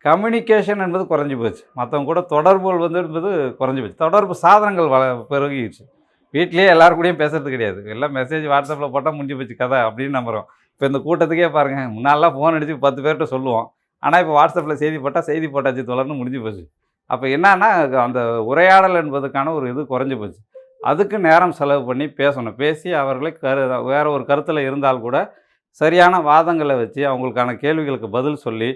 கம்யூனிகேஷன் என்பது குறைஞ்சி போச்சு. மற்றவங்க கூட தொடர்புகள் என்பது குறைஞ்சி போச்சு. தொடர்பு சாதனங்கள் பெருகிடுச்சு. வீட்லேயே எல்லாரு கூடயும் பேசுறது கிடையாது. எல்லாம் மெசேஜ் வாட்ஸ்அப்பில் போட்டால் முடிஞ்சு போச்சு கதை அப்படின்னு நம்புகிறோம். இப்போ இந்த கூட்டத்துக்கே பாருங்கள், முன்னாலாம் ஃபோன் அடித்து 10 பேர்கிட்ட சொல்லுவோம். ஆனால் இப்போ வாட்ஸ்அப்பில் செய்தி போட்டால் செய்தி போட்டாச்சு தொடர்ந்து முடிஞ்சு போச்சு. அப்போ என்னன்னா அந்த உரையாடல் என்பதுக்கான ஒரு இது குறைஞ்சி போச்சு. அதுக்கு நேரம் செலவு பண்ணி பேசணும். பேசி அவர்களை வேறு ஒரு கருத்தில் இருந்தால் கூட சரியான வாதங்களை வச்சு அவங்களுக்கான கேள்விகளுக்கு பதில் சொல்லி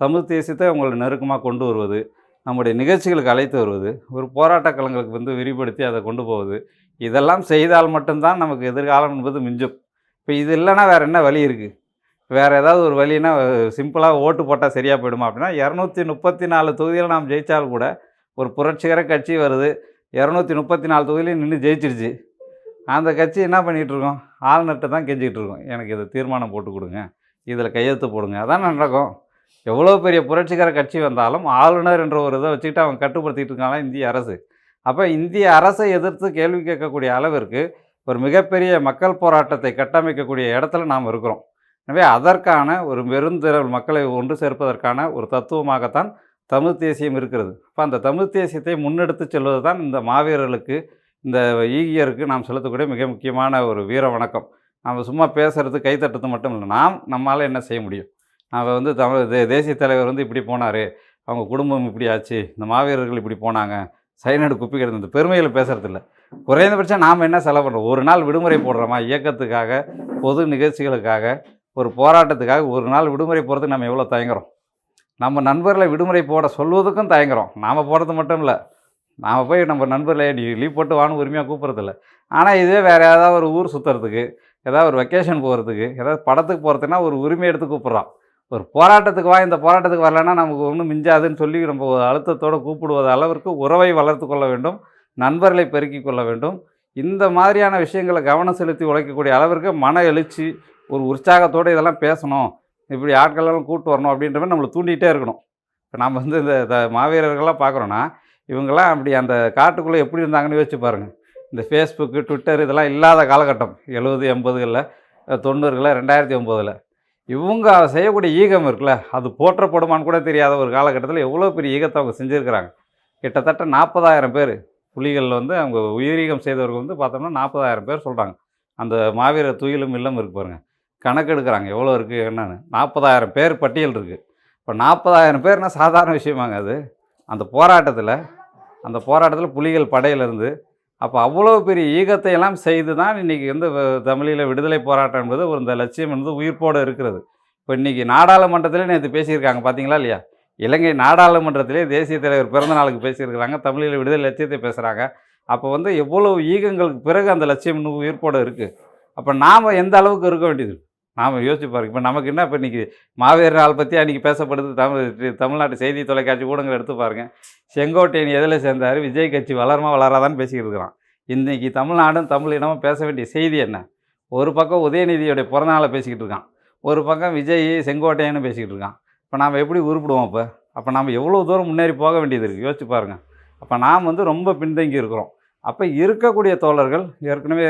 தமிழ் தேசியத்தை அவங்களை நெருக்கமாக கொண்டு வருவது, நம்முடைய நிகழ்ச்சிகளுக்கு அழைத்து வருவது, ஒரு போராட்ட களங்களுக்கு வந்து விரிவுபடுத்தி அதை கொண்டு போவது, இதெல்லாம் செய்தால் மட்டும்தான் நமக்கு எதிர்காலம் என்பது மிஞ்சும். இப்போ இது இல்லைன்னா வேறு என்ன வழி இருக்குது? வேறு ஏதாவது ஒரு வழின்னா சிம்பிளாக ஓட்டு போட்டால் சரியாக போயிடுமா அப்படின்னா, 234 தொகுதியில் நாம் ஜெயித்தால் கூட ஒரு புரட்சிகர கட்சி வருது, 234 தொகுதியிலையும் நின்று ஜெயிச்சிருச்சு. அந்த கட்சி என்ன பண்ணிகிட்ருக்கோம்? ஆளுநர்கிட்ட தான் கெஞ்சிக்கிட்டு இருக்கோம். எனக்கு இதை தீர்மானம் போட்டு கொடுங்க, இதில் கையெழுத்து போடுங்க. அதான் நடக்கும். எவ்வளோ பெரிய புரட்சிகர கட்சி வந்தாலும் ஆளுநர் என்ற ஒரு இதை வச்சுக்கிட்டு அவங்க கட்டுப்படுத்திகிட்டு இருக்காங்க இந்திய அரசு. அப்போ இந்திய அரசை எதிர்த்து கேள்வி கேட்கக்கூடிய அளவிற்கு ஒரு மிகப்பெரிய மக்கள் போராட்டத்தை கட்டமைக்கக்கூடிய இடத்துல நாம் இருக்கிறோம். எனவே அதற்கான ஒரு பெருந்திரள் மக்களை ஒன்று சேர்ப்பதற்கான ஒரு தத்துவமாகத்தான் தமிழ் தேசியம் இருக்கிறது. அப்போ அந்த தமிழ் தேசியத்தை முன்னெடுத்து செல்வது தான் இந்த மாவீரர்களுக்கு, இந்த ஈகியருக்கு நாம் செலுத்தக்கூடிய மிக முக்கியமான ஒரு வீர வணக்கம். நம்ம சும்மா பேசுகிறது, கைத்தட்டுறது மட்டும் இல்லை. நம்மளால் என்ன செய்ய முடியும்? நம்ம வந்து தேசிய தலைவர் வந்து இப்படி போனார், அவங்க குடும்பம் இப்படி ஆச்சு, இந்த மாவீரர்கள் இப்படி போனாங்க, சைனடு குப்பி கிடந்த இந்த பெருமைகளை பேசுகிறதில்ல. குறைந்தபட்சம் நாம் என்ன செலவு பண்ணுறோம்? ஒரு நாள் விடுமுறை போடுறோமா? இயக்கத்துக்காக, பொது நிகழ்ச்சிகளுக்காக, ஒரு போராட்டத்துக்காக ஒரு நாள் விடுமுறை போகிறதுக்கு நம்ம எவ்வளோ தயங்குறோம்? நம்ம நண்பர்களை விடுமுறை போட சொல்வதுக்கும் தயங்குறோம். நாம் போகிறது மட்டும் இல்லை, நாம் போய் நம்ம நண்பர்களை நீ லீவ் போட்டு வான்னு உரிமையாக கூப்பிட்றதில்ல. ஆனால் இதுவே வேறு ஏதாவது ஒரு ஊர் சுற்றுறதுக்கு, ஏதாவது ஒரு வெக்கேஷன் போகிறதுக்கு, ஏதாவது படத்துக்கு போகிறதுனா ஒரு உரிமை எடுத்து கூப்பிட்றான். ஒரு போராட்டத்துக்கு வா, இந்த போராட்டத்துக்கு வரலைன்னா நமக்கு ஒன்றும் மிஞ்சாதுன்னு சொல்லி நம்ம அழுத்தத்தோடு கூப்பிடுவது அளவிற்கு உறவை வளர்த்து கொள்ள வேண்டும், நண்பர்களை பெருக்கி கொள்ள வேண்டும். இந்த மாதிரியான விஷயங்களை கவனம் செலுத்தி உழைக்கக்கூடிய அளவிற்கு மன எழுச்சி, ஒரு உற்சாகத்தோடு இதெல்லாம் பேசணும், இப்படி ஆட்களெல்லாம் கூப்பிட்டு வரணும் அப்படின்ற மாதிரி நம்மளை தூண்டிகிட்டே இருக்கணும். இப்போ நம்ம வந்து இந்த மாவீரர்கள்லாம் பார்க்குறோன்னா, இவங்கெல்லாம் அப்படி அந்த காட்டுக்குள்ளே எப்படி இருந்தாங்கன்னு யோசிச்சு பாருங்கள். இந்த ஃபேஸ்புக்கு, ட்விட்டர் இதெல்லாம் இல்லாத காலகட்டம் 70, 80களில், 90களில், 2009ல் இவங்க செய்யக்கூடிய ஈகம் இருக்குல்ல, அது போற்றப்படுமான்னு கூட தெரியாத ஒரு காலகட்டத்தில் எவ்வளோ பெரிய ஈகத்தை அவங்க செஞ்சுருக்கிறாங்க. கிட்டத்தட்ட 40,000 பேர் புலிகளில் வந்து அவங்க உயிரீகம் செய்தவர்கள் வந்து பார்த்தோம்னா 40,000 பேர் சொல்கிறாங்க. அந்த மாவீரர் துயிலும் இல்லம் இருக்குது பாருங்கள், கணக்கு எடுக்கிறாங்க எவ்வளோ இருக்குது என்னன்னு. 40,000 பேர் பட்டியல் இருக்குது. இப்போ 40,000 பேர்னால் சாதாரண விஷயமாங்க அது. அந்த போராட்டத்தில் புலிகள் படையிலேருந்து அப்போ அவ்வளோ பெரிய ஈகத்தை எல்லாம் செய்து தான் இன்றைக்கி வந்து தமிழீழ விடுதலை போராட்டம் என்பது ஒரு இந்த லட்சியம் என்பது உயிர்ப்போடு இருக்கிறது. இப்போ இன்றைக்கி நாடாளுமன்றத்திலே நேற்று பேசியிருக்காங்க பார்த்தீங்களா இல்லையா? இலங்கை நாடாளுமன்றத்திலே தேசிய தலைவர் பிறந்த நாளுக்கு பேசியிருக்கிறாங்க, தமிழீழ விடுதலை லட்சியத்தை பேசுகிறாங்க. அப்போ வந்து எவ்வளோ ஈகங்களுக்கு பிறகு அந்த லட்சியம் இன்னும் உயிர்ப்போடு இருக்குது. அப்போ நாம் எந்த அளவுக்கு இருக்க வேண்டியது நாம் யோசிச்சு பாருங்க. இப்போ நமக்கு என்ன, இப்போ இன்றைக்கி மாவீரர் நாள் பற்றி அன்றைக்கி பேசப்படுது. தமிழ்நாட்டு செய்தி தொலைக்காட்சி ஊடகங்கள் எடுத்து பாருங்கள். செங்கோட்டையன் எதில் சேர்ந்தார், விஜய் கட்சி வளருமா வளராதான்னு பேசிக்கிட்டு இருக்கிறான். இன்றைக்கி தமிழ்நாடும் தமிழினமும் பேச வேண்டிய செய்தி என்ன? ஒரு பக்கம் உதயநிதியோடைய பிறந்தநாளை பேசிக்கிட்டு இருக்கான், ஒரு பக்கம் விஜய் செங்கோட்டையன்னு பேசிக்கிட்டு இருக்கான். இப்போ நாம் எப்படி உருப்பிடுவோம்? அப்போ நாம் எவ்வளோ தூரம் முன்னேறி போக வேண்டியது இருக்குது யோசிச்சு பாருங்கள். அப்போ நாம் வந்து ரொம்ப பின்தங்கி இருக்கிறோம். அப்போ இருக்கக்கூடிய தோழர்கள், ஏற்கனவே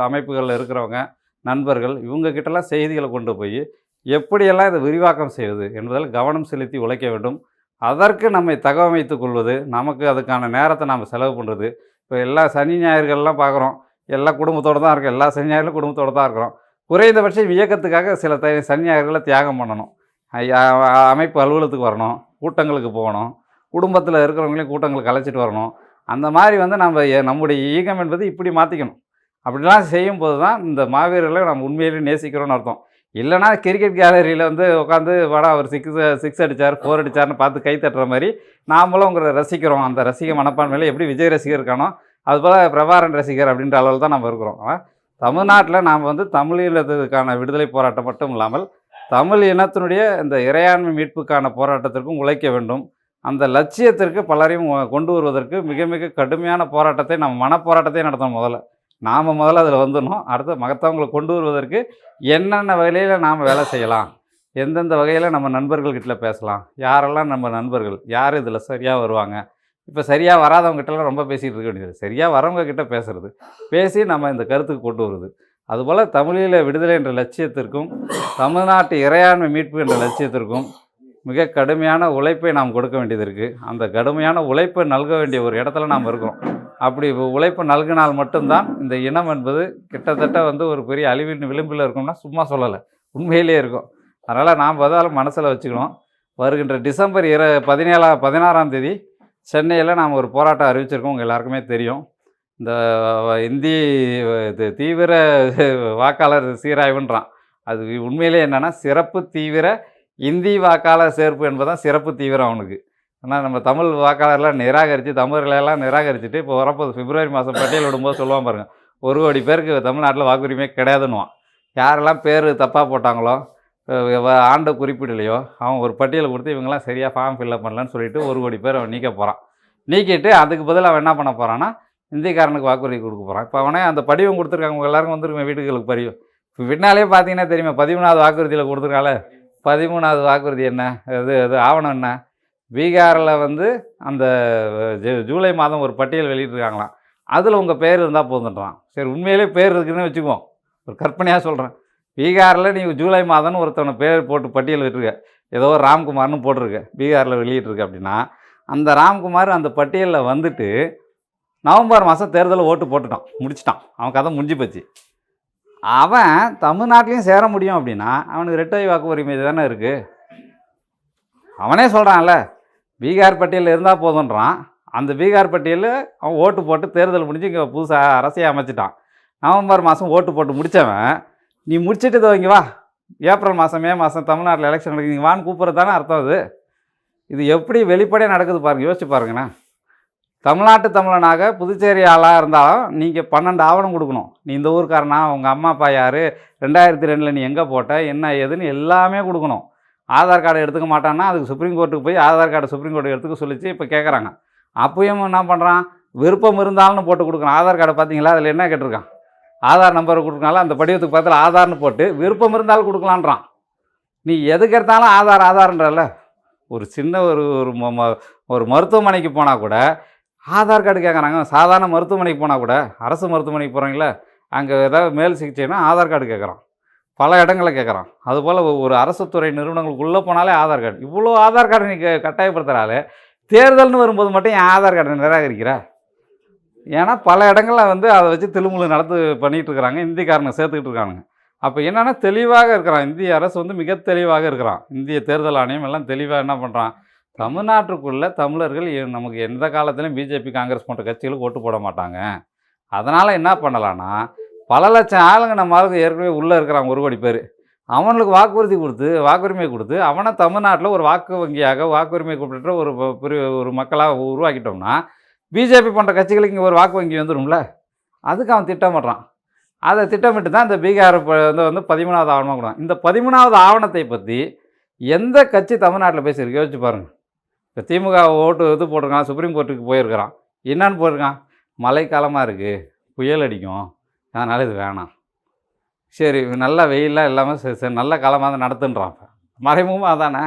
அமைப்புகளில் இருக்கிறவங்க, நண்பர்கள், இவங்கக்கிட்டலாம் செய்திகளை கொண்டு போய் எப்படியெல்லாம் இதை விரிவாக்கம் செய்வது என்பதில் கவனம் செலுத்தி உழைக்க வேண்டும். அதற்கு நம்மை தகவமைத்து கொள்வது, நமக்கு அதுக்கான நேரத்தை நாம் செலவு பண்ணுறது. இப்போ எல்லா சனி ஞாயிறுகள்லாம் பார்க்குறோம், எல்லா குடும்பத்தோடு தான் இருக்கிறோம், எல்லா சனி ஞாயிறும் குடும்பத்தோடு தான் இருக்கிறோம். குறைந்தபட்சம் இயக்கத்துக்காக சில சனி ஞாயிறுகளை தியாகம் பண்ணணும். அமைப்பு அலுவலகத்துக்கு வரணும், கூட்டங்களுக்கு போகணும், குடும்பத்தில் இருக்கிறவங்களையும் கூட்டங்களுக்கு அழைச்சிட்டு வரணும். அந்த மாதிரி வந்து நம்முடைய ஈகம் என்பது இப்படி மாற்றிக்கணும். அப்படிலாம் செய்யும்போது தான் இந்த மாவீரர்களை நம்ம உண்மையிலேயே நேசிக்கிறோன்னு அர்த்தம். இல்லைனா கிரிக்கெட் கேலரியில் வந்து உட்காந்து வாடா அவர் 6 அடித்தார் 4 அடித்தார்னு பார்த்து கை தட்டுற மாதிரி நாமளும் உங்களை ரசிக்கிறோம். அந்த ரசிக மனப்பான்மையில் எப்படி விஜய் ரசிகர் இருக்கானோ அதுபோல் பிரபாரன் ரசிகர் அப்படின்ற அளவில் தான் நம்ம இருக்கிறோம். தமிழ்நாட்டில் நாம் வந்து தமிழீழத்துக்கான விடுதலை போராட்டம் மட்டும் இல்லாமல் தமிழ் இனத்தினுடைய இந்த இறையாண்மை மீட்புக்கான போராட்டத்திற்கும் உழைக்க வேண்டும். அந்த லட்சியத்திற்கு பலரையும் கொண்டு வருவதற்கு மிக மிக கடுமையான போராட்டத்தை நம்ம மனப்போராட்டத்தை நடத்தணும். முதல்ல அதில் வந்துடணும். அடுத்து மகத்தவங்களை கொண்டு வருவதற்கு என்னென்ன வகையில் நாம் வேலை செய்யலாம், எந்தெந்த வகையில் நம்ம நண்பர்கள்கிட்ட பேசலாம், யாரெல்லாம் நம்ம நண்பர்கள், யார் இதில் சரியாக வருவாங்க. இப்போ சரியாக வராதவங்ககிட்டலாம் ரொம்ப பேசிகிட்டு இருக்க வேண்டியது, சரியாக வரவங்கக்கிட்ட பேசுகிறது, பேசி நம்ம இந்த கருத்துக்கு கொண்டு வருது. அதுபோல் தமிழீழ விடுதலை என்ற லட்சியத்திற்கும் தமிழ்நாட்டு இறையாண்மை மீட்பு என்ற லட்சியத்திற்கும் மிக கடுமையான உழைப்பை நாம் கொடுக்க வேண்டியது இருக்குது. அந்த கடுமையான உழைப்பை நல்க வேண்டிய ஒரு இடத்துல நாம் இருக்கிறோம். அப்படி உழைப்பு நல்கினால் மட்டும்தான் இந்த இனம் என்பது கிட்டத்தட்ட வந்து ஒரு பெரிய அழிவின் விளிம்பில் இருக்கும்னா சும்மா சொல்லலை, உண்மையிலே இருக்கும். அதனால் நாம் பதிலாக மனசில் வச்சுக்கணும். வருகின்ற டிசம்பர் 16ஆம் தேதி சென்னையில் நாம் ஒரு போராட்டம் அறிவிச்சிருக்கோம். உங்கள் எல்லாருக்குமே தெரியும். இந்த தீவிர வாக்காளர் சீராய்வுன்றான். அது உண்மையிலே என்னென்னா சிறப்பு தீவிர இந்தி வாக்காளர் சேர்ப்பு என்பதுதான் சிறப்பு தீவிரம் அவனுக்கு. ஆனால் நம்ம தமிழ் வாக்காளர்லாம் தமிழர்களெல்லாம் நிராகரிச்சுட்டு இப்போ வரப்போது பிப்ரவரி மாதம் பட்டியல் விடும்போது சொல்லுவான் பாருங்கள், 1 கோடி பேருக்கு தமிழ்நாட்டில் வாக்குரிமை கிடையாதுன்னுவான். யாரெல்லாம் பேர் தப்பாக போட்டாங்களோ, ஆண்டு குறிப்பிடலையோ, அவன் ஒரு பட்டியலை கொடுத்து இவங்கெல்லாம் சரியாக ஃபார்ம் ஃபில்அப் பண்ணலன்னு சொல்லிட்டு 1 கோடி பேர் அவன் நீக்க போகிறான். நீக்கிட்டு அதுக்கு பதில் அவன் என்ன பண்ண போகிறான்னா இந்திக்காரனுக்கு வாக்குறுதி கொடுக்க போகிறான். இப்போ அவனே அந்த படிவம் கொடுத்துருக்காங்க, எல்லாருக்கும் வந்துருக்கேன் வீடுகளுக்கு படிவம். இப்போ பின்னாலே பார்த்தீங்கன்னா தெரியுமா, 13வது வாக்குறுதியில் கொடுத்துருக்கால. 13வது வாக்குறுதி என்ன, அது ஆவணம் என்ன, பீகாரில் வந்து அந்த ஜூலை மாதம் ஒரு பட்டியல் வெளியிட்டிருக்காங்களாம். அதில் உங்கள் பேர் இருந்தால் போதுன்றான். சரி, உண்மையிலே பேர் இருக்குதுன்னு வச்சுக்குவோம், ஒரு கற்பனையாக சொல்கிறேன். பீகாரில் நீங்கள் ஜூலை மாதம்னு ஒருத்தவனை பேர் போட்டு பட்டியல் விட்டுருக்க, ஏதோ ராம்குமார்னு போட்டிருக்க, பீகாரில் வெளியிட்டிருக்கு அப்படின்னா அந்த ராம்குமார் அந்த பட்டியலில் வந்துட்டு நவம்பர் மாதம் தேர்தலில் ஓட்டு போட்டுட்டான், முடிச்சிட்டான், அவன் கதை முடிஞ்சு போச்சு. அவன் தமிழ்நாட்டிலையும் சேர முடியும் அப்படின்னா அவனுக்கு இரட்டை வாக்கு உரிமை தானே இருக்குது. அவனே சொல்கிறான்ல, பீகார் பட்டியலில் இருந்தால் போதுன்றான். அந்த பீகார் பட்டியலில் அவன் ஓட்டு போட்டு தேர்தல் முடிஞ்சு இங்கே புதுசாக அரசியை அமைச்சிட்டான். நவம்பர் மாதம் ஓட்டு போட்டு முடித்தவன் நீ முடிச்சுட்டு துவங்கி வா, ஏப்ரல் மாதம் மே மாதம் தமிழ்நாட்டில் எலெக்ஷன் நடக்குது, நீங்கள் வான்னு கூப்பிட்றது தானே அர்த்தம். இது எப்படி வெளிப்படையாக நடக்குது பாருங்கள், யோசிச்சு பாருங்கண்ணா. தமிழ்நாட்டு தமிழனாக புதுச்சேரி ஆளாக இருந்தாலும் நீங்கள் 12 ஆவணம் கொடுக்கணும். நீ இந்த ஊருக்காரனா, உங்கள் அம்மா அப்பா யார், 2002 நீ எங்கே போட்ட, என்ன ஏதுன்னு எல்லாமே கொடுக்கணும். ஆதார் கார்டு எடுத்துக்க மாட்டான்னா அதுக்கு சுப்ரீம் கோர்ட்டுக்கு போய் ஆதார் கார்டு சுப்ரீம் கோர்ட்டுக்கு எடுத்துக்க சொல்லிச்சு இப்போ கேட்குறாங்க. அப்பயும் என்ன பண்ணுறான், விருப்பம் இருந்தாலும் போட்டு கொடுக்குறான். ஆதார் கார்டை பார்த்தீங்களா, அதில் என்ன கேட்டிருக்கான், ஆதார் நம்பரை கொடுக்கனால அந்த படிவத்துக்கு பார்த்தாலும் ஆதார்னு போட்டு விருப்பம் இருந்தாலும் கொடுக்கலான்றான். நீ எதுக்கு எடுத்தாலும் ஆதார்ன்றல. ஒரு சின்ன ஒரு மருத்துவமனைக்கு போனால் கூட ஆதார் கார்டு கேட்குறாங்க. சாதாரண மருத்துவமனைக்கு போனால் கூட, அரசு மருத்துவமனைக்கு போகிறீங்களா, அங்கே ஏதாவது மேல் சிகிச்சைனா ஆதார் கார்டு கேட்குறான், பல இடங்களில் கேட்குறான். அதுபோல் ஒரு அரசு துறை நிறுவனங்களுக்குள்ளே போனாலே ஆதார் கார்டு. இவ்வளோ ஆதார் கார்டு நீ கட்டாயப்படுத்துகிறாலே, தேர்தல்னு வரும்போது மட்டும் என் ஆதார் கார்டை நிராகரிக்கிற. ஏன்னா பல இடங்களில் வந்து அதை வச்சு திருமுழு பண்ணிகிட்டு இருக்கிறாங்க, இந்திக்காரனை சேர்த்துக்கிட்டு இருக்கானுங்க. அப்போ என்னென்னா தெளிவாக இருக்கிறான், இந்திய அரசு வந்து மிக தெளிவாக இருக்கிறான். இந்திய தேர்தல் ஆணையம் எல்லாம் தெளிவாக என்ன பண்ணுறான், தமிழ்நாட்டுக்குள்ளே தமிழர்கள் நமக்கு எந்த காலத்துலையும் பிஜேபி காங்கிரஸ் போன்ற கட்சிகளுக்கு ஓட்டு போட மாட்டாங்க. அதனால் என்ன பண்ணலான்னா, பல லட்சம் ஆளுங்க நம்ம ஆளுங்க ஏற்கனவே உள்ளே இருக்கிறாங்க, 1 கோடி பேர். அவனுக்கு வாக்குரிமை கொடுத்து அவனை தமிழ்நாட்டில் ஒரு வாக்கு வங்கியாக வாக்குரிமை கொடுத்துட்டு ஒரு மக்களாக உருவாக்கிட்டோம்னா பிஜேபி போன்ற கட்சிகளுக்கு இங்கே ஒரு வாக்கு வங்கி வந்துடும்ல. அதுக்கு அவன் திட்டமிடுறான். அதை திட்டமிட்டு தான் இந்த பீகார் வந்து 13வது ஆவணமாக கொடுத்தான். இந்த 13வது ஆவணத்தை பற்றி எந்த கட்சி தமிழ்நாட்டில் பேசியிருக்கு யோசிச்சு பாருங்கள். இப்போ திமுக ஓட்டு போட்டிருக்கான், சுப்ரீம் கோர்ட்டுக்கு போயிருக்கிறான். என்னான்னு போயிருக்கான், மழைக்காலமாக இருக்குது, புயல் அடிக்கும், அதனால் இது வேணாம். சரி, நல்ல வெயிலாம் இல்லாமல் சரி நல்ல காலமாக தான் நடத்துன்றான். மறைமுகமாக அதானே.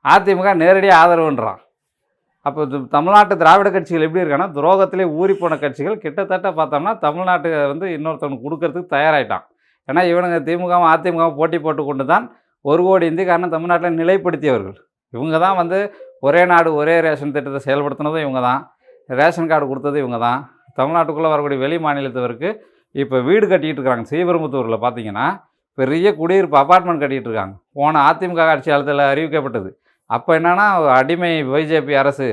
அதிமுக நேரடியாக ஆதரவுன்றான். அப்போ தமிழ்நாட்டு திராவிட கட்சிகள் எப்படி இருக்கான்னா, துரோகத்திலே ஊறிப்போன கட்சிகள் கிட்டத்தட்ட பார்த்தோம்னா தமிழ்நாட்டு வந்து இன்னொருத்தவனுக்கு கொடுக்கறதுக்கு தயாராகிட்டான். ஏன்னா இவனுங்க திமுகவும் அதிமுகவும் போட்டி போட்டு கொண்டு தான் 1 கோடி இந்திக்காரனை தமிழ்நாட்டில் நிலைப்படுத்தியவர்கள். இவங்க தான் வந்து ஒரே நாடு ஒரே ரேஷன் திட்டத்தை செயல்படுத்தினதும் இவங்க தான், ரேஷன் கார்டு கொடுத்தது இவங்க தான். தமிழ்நாட்டுக்குள்ளே வரக்கூடிய வெளி மாநிலத்தவருக்கு இப்போ வீடு கட்டிகிட்டு இருக்காங்க. ஸ்ரீபெரும்புத்தூரில் பார்த்தீங்கன்னா பெரிய குடியிருப்பு அப்பார்ட்மெண்ட் கட்டிகிட்டு இருக்காங்க. போன அதிமுக ஆட்சி காலத்தில் அறிவிக்கப்பட்டது. அப்போ என்னென்னா அடிமை பிஜேபி அரசு,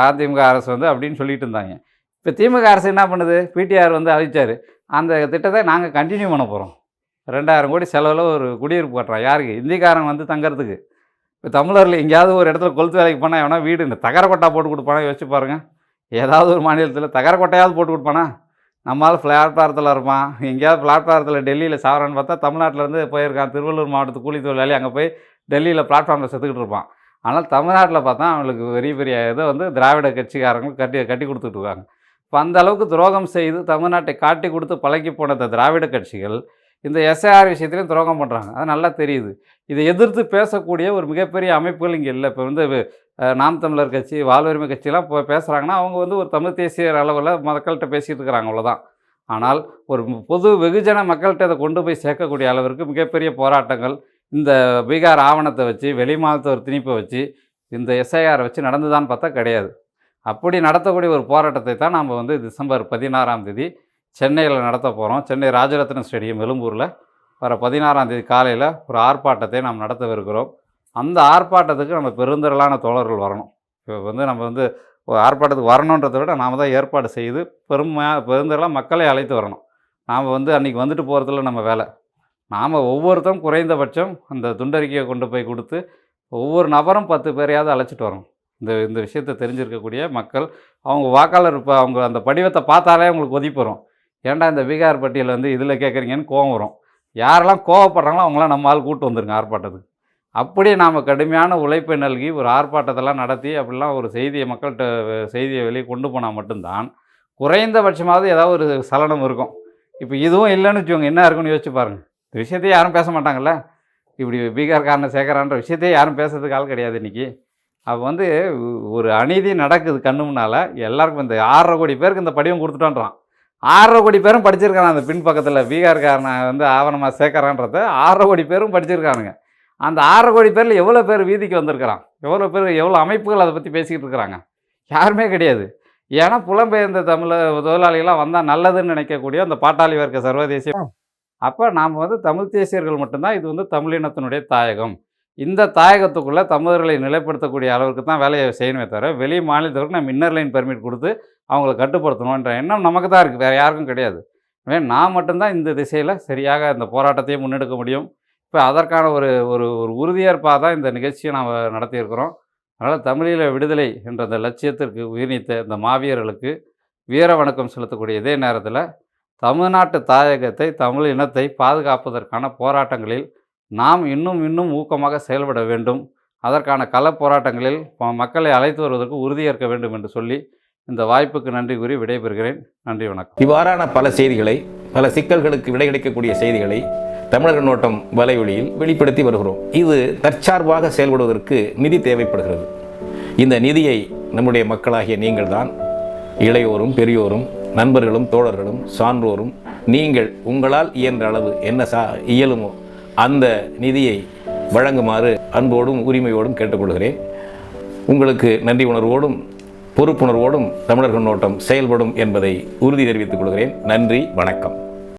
அதிமுக அரசு வந்து அப்படின்னு சொல்லிட்டு இருந்தாங்க. இப்போ திமுக அரசு என்ன பண்ணுது, பிடிஆர் வந்து அறிவித்தார், அந்த திட்டத்தை நாங்கள் கண்டினியூ பண்ண போகிறோம். 2000 கோடி செலவில் ஒரு குடியிருப்பு கட்டுறோம். யாருக்கு, இந்திக்காரங்க வந்து தங்கறதுக்கு. இப்போ தமிழரில் எங்கேயாவது ஒரு இடத்துல கொளுத்து வேலைக்கு போனால் எவனா வீடு இந்த தகர கொட்டா போட்டு கொடுப்பானா யோசிச்சு பாருங்கள். ஏதாவது ஒரு மாநிலத்தில் தகர கொட்டையாவது போட்டு கொடுப்பானா? நம்மால் பிளாட்பாரத்தில் இருப்பான். எங்கேயாவது பிளாட்பாரத்தில் டெல்லியில் சாவறான்னு பார்த்தா தமிழ்நாட்டிலேருந்து போயிருக்கான். திருவள்ளூர் மாவட்டத்து கூலி தொழிலாளி அங்கே போய் டெல்லியில் பிளாட்ஃபார்மில் செத்துக்கிட்டு இருப்பான். ஆனால் தமிழ்நாட்டில் பார்த்தா அவங்களுக்கு பெரிய பெரிய இதை வந்து திராவிட கட்சிக்காரங்க கட்டி கொடுத்துட்டு இருக்காங்க. இப்போ அந்த அளவுக்கு துரோகம் செய்து தமிழ்நாட்டை காட்டி கொடுத்து பழக்கி போன இந்த திராவிட கட்சிகள் இந்த எஸ்ஐஆர் விஷயத்துலையும் துரோகம் பண்ணுறாங்க. அது நல்லா தெரியுது. இதை எதிர்த்து பேசக்கூடிய ஒரு மிகப்பெரிய அமைப்புகள் இங்கே இல்லை. இப்போ வந்து நாம் தமிழர் கட்சி, வாழ்வுரிமை கட்சியெல்லாம் இப்போ பேசுகிறாங்கன்னா அவங்க வந்து ஒரு தமிழ் தேசிய அளவில் மக்கள்கிட்ட பேசிகிட்டு இருக்கிறாங்க, அவ்வளோதான். ஆனால் ஒரு பொது வெகுஜன மக்கள்கிட்ட அதை கொண்டு போய் சேர்க்கக்கூடிய அளவிற்கு மிகப்பெரிய போராட்டங்கள் இந்த பீகார் ஆவணத்தை வச்சு, வெளி மாநிலத்தவர் திணிப்பை வச்சு, இந்த எஸ்ஐஆரை வச்சு நடந்துதான்னு பார்த்தா கிடையாது. அப்படி நடத்தக்கூடிய ஒரு போராட்டத்தை தான் நாம் வந்து டிசம்பர் 16ஆம் தேதி சென்னையில் நடத்த போகிறோம். சென்னை ராஜரத்னம் ஸ்டேடியம் எழும்பூரில் வர 16ஆம் தேதி காலையில் ஒரு ஆர்ப்பாட்டத்தை நாம் நடத்தவிருக்கிறோம். அந்த ஆர்ப்பாட்டத்துக்கு நம்ம பெருந்திரளான தோழர்கள் வரணும். இப்போ வந்து நம்ம வந்து ஆர்ப்பாட்டத்துக்கு வரணுன்றதை விட நாம் தான் ஏற்பாடு செய்து பெருந்திரளாக மக்களை அழைத்து வரணும். நாம் வந்து அன்றைக்கி வந்துட்டு போகிறதுல நம்ம வேலை. நாம் ஒவ்வொருத்தரும் குறைந்தபட்சம் அந்த துண்டறிக்கையை கொண்டு போய் கொடுத்து ஒவ்வொரு நபரும் 10 பேரையாவது அழைச்சிட்டு வரோம். இந்த விஷயத்தை தெரிஞ்சிருக்கக்கூடிய மக்கள் அவங்க வாக்காளர் இப்போ அவங்க அந்த படிவத்தை பார்த்தாலே அவங்களுக்கு கொதிப்பு வரும். ஏன்டா இந்த பீகார் பட்டியல் வந்து இதில் கேட்குறீங்கன்னு கோவம் வரும். யாரெல்லாம் கோவப்படுறாங்களோ அவங்களாம் நம்ம ஆள் கூப்பிட்டு வந்துருங்க ஆர்ப்பாட்டத்துக்கு. அப்படியே நாம் கடுமையான உழைப்பை நல்கி ஒரு ஆர்ப்பாட்டத்தெல்லாம் நடத்தி அப்படிலாம் ஒரு செய்தியை மக்கள்கிட்ட செய்தியை வெளியே கொண்டு போனால் மட்டும்தான் குறைந்தபட்சமாவது ஏதாவது ஒரு சலனம் இருக்கும். இப்போ இதுவும் இல்லைன்னு வச்சுக்கோங்க, என்ன இருக்குன்னு யோசிச்சு பாருங்கள். இந்த விஷயத்தையே யாரும் பேச மாட்டாங்கல்ல. இப்படி பீகார்காரனை சேர்க்குறான்ற விஷயத்தையே யாரும் பேசுறதுக்கு ஆள் கிடையாது இன்றைக்கி. அப்போ வந்து ஒரு அநீதி நடக்குது கண்ணு முன்னால். எல்லாருக்கும் இந்த 6.5 கோடி பேருக்கு இந்த படிவம் கொடுத்துட்டோன்றான். 6.5 கோடி பேரும் படிச்சிருக்காங்க. அந்த பின்பக்கத்தில் பீகார்காரனை வந்து ஆவணமாக சேர்க்குறான்றத 6.5 கோடி பேரும் படிச்சிருக்கானுங்க. அந்த 6.5 கோடி பேரில் எவ்வளோ பேர் வீதிக்கு வந்திருக்கிறான்? எவ்வளோ பேர், எவ்வளோ அமைப்புகள் அதை பற்றி பேசிக்கிட்டு இருக்கிறாங்க? யாருமே கிடையாது. ஏன்னா புலம்பெயர்ந்த தொழிலாளிகளாக வந்தால் நல்லதுன்னு நினைக்கக்கூடிய அந்த பாட்டாளி வர்க்க சர்வதேசிய. அப்போ நாம் வந்து தமிழ் தேசியர்கள் மட்டும்தான் இது வந்து தமிழினத்தினுடைய தாயகம். இந்த தாயகத்துக்குள்ளே தமிழர்களை நிலைப்படுத்தக்கூடிய அளவுக்கு தான் வேலையை செய்யணுமே தவிர வெளி மாநிலத்திற்கு நம்ம இன்னர் லைன் பெர்மிட் கொடுத்து அவங்கள கட்டுப்படுத்தணுன்ற எண்ணம் நமக்கு தான் இருக்குது, வேறு யாருக்கும் கிடையாது. எனவே நான் மட்டும்தான் இந்த திசையில் சரியாக இந்த போராட்டத்தையும் முன்னெடுக்க முடியும். இப்போ அதற்கான ஒரு ஒரு ஒரு உறுதியேற்பாக தான் இந்த நிகழ்ச்சியை நாம் நடத்தியிருக்கிறோம். அதனால் தமிழீழ விடுதலை என்ற அந்த லட்சியத்திற்கு உயிர்நீத்த இந்த மாவீரர்களுக்கு வீர வணக்கம் செலுத்தக்கூடிய இதே நேரத்தில் தமிழ்நாட்டு தாயகத்தை, தமிழ் இனத்தை பாதுகாப்பதற்கான போராட்டங்களில் நாம் இன்னும் ஊக்கமாக செயல்பட வேண்டும். அதற்கான கள போராட்டங்களில் மக்களை அழைத்து வருவதற்கு உறுதியேற்க வேண்டும் என்று சொல்லி இந்த வாய்ப்புக்கு நன்றி கூறி விடைபெறுகிறேன். நன்றி, வணக்கம். இவ்வாறான பல செய்திகளை, பல சிக்கல்களுக்கு விடை கிடைக்கக்கூடிய செய்திகளை தமிழர் கண்ணோட்டம் வலையொலியில் வெளிப்படுத்தி வருகிறோம். இது தற்சார்பாக செயல்படுவதற்கு நிதி தேவைப்படுகிறது. இந்த நிதியை நம்முடைய மக்களாகிய நீங்கள் தான், இளையோரும் பெரியோரும் நண்பர்களும் தோழர்களும் சான்றோரும் நீங்கள் உங்களால் இயன்ற அளவு என்ன இயலுமோ அந்த நிதியை வழங்குமாறு அன்போடும் உரிமையோடும் கேட்டுக்கொள்கிறேன். உங்களுக்கு நன்றி உணர்வோடும் பொறுப்புணர்வோடும் தமிழர் கண்ணோட்டம் செயல்படும் என்பதை உறுதி தெரிவித்துக் கொள்கிறேன். நன்றி, வணக்கம்.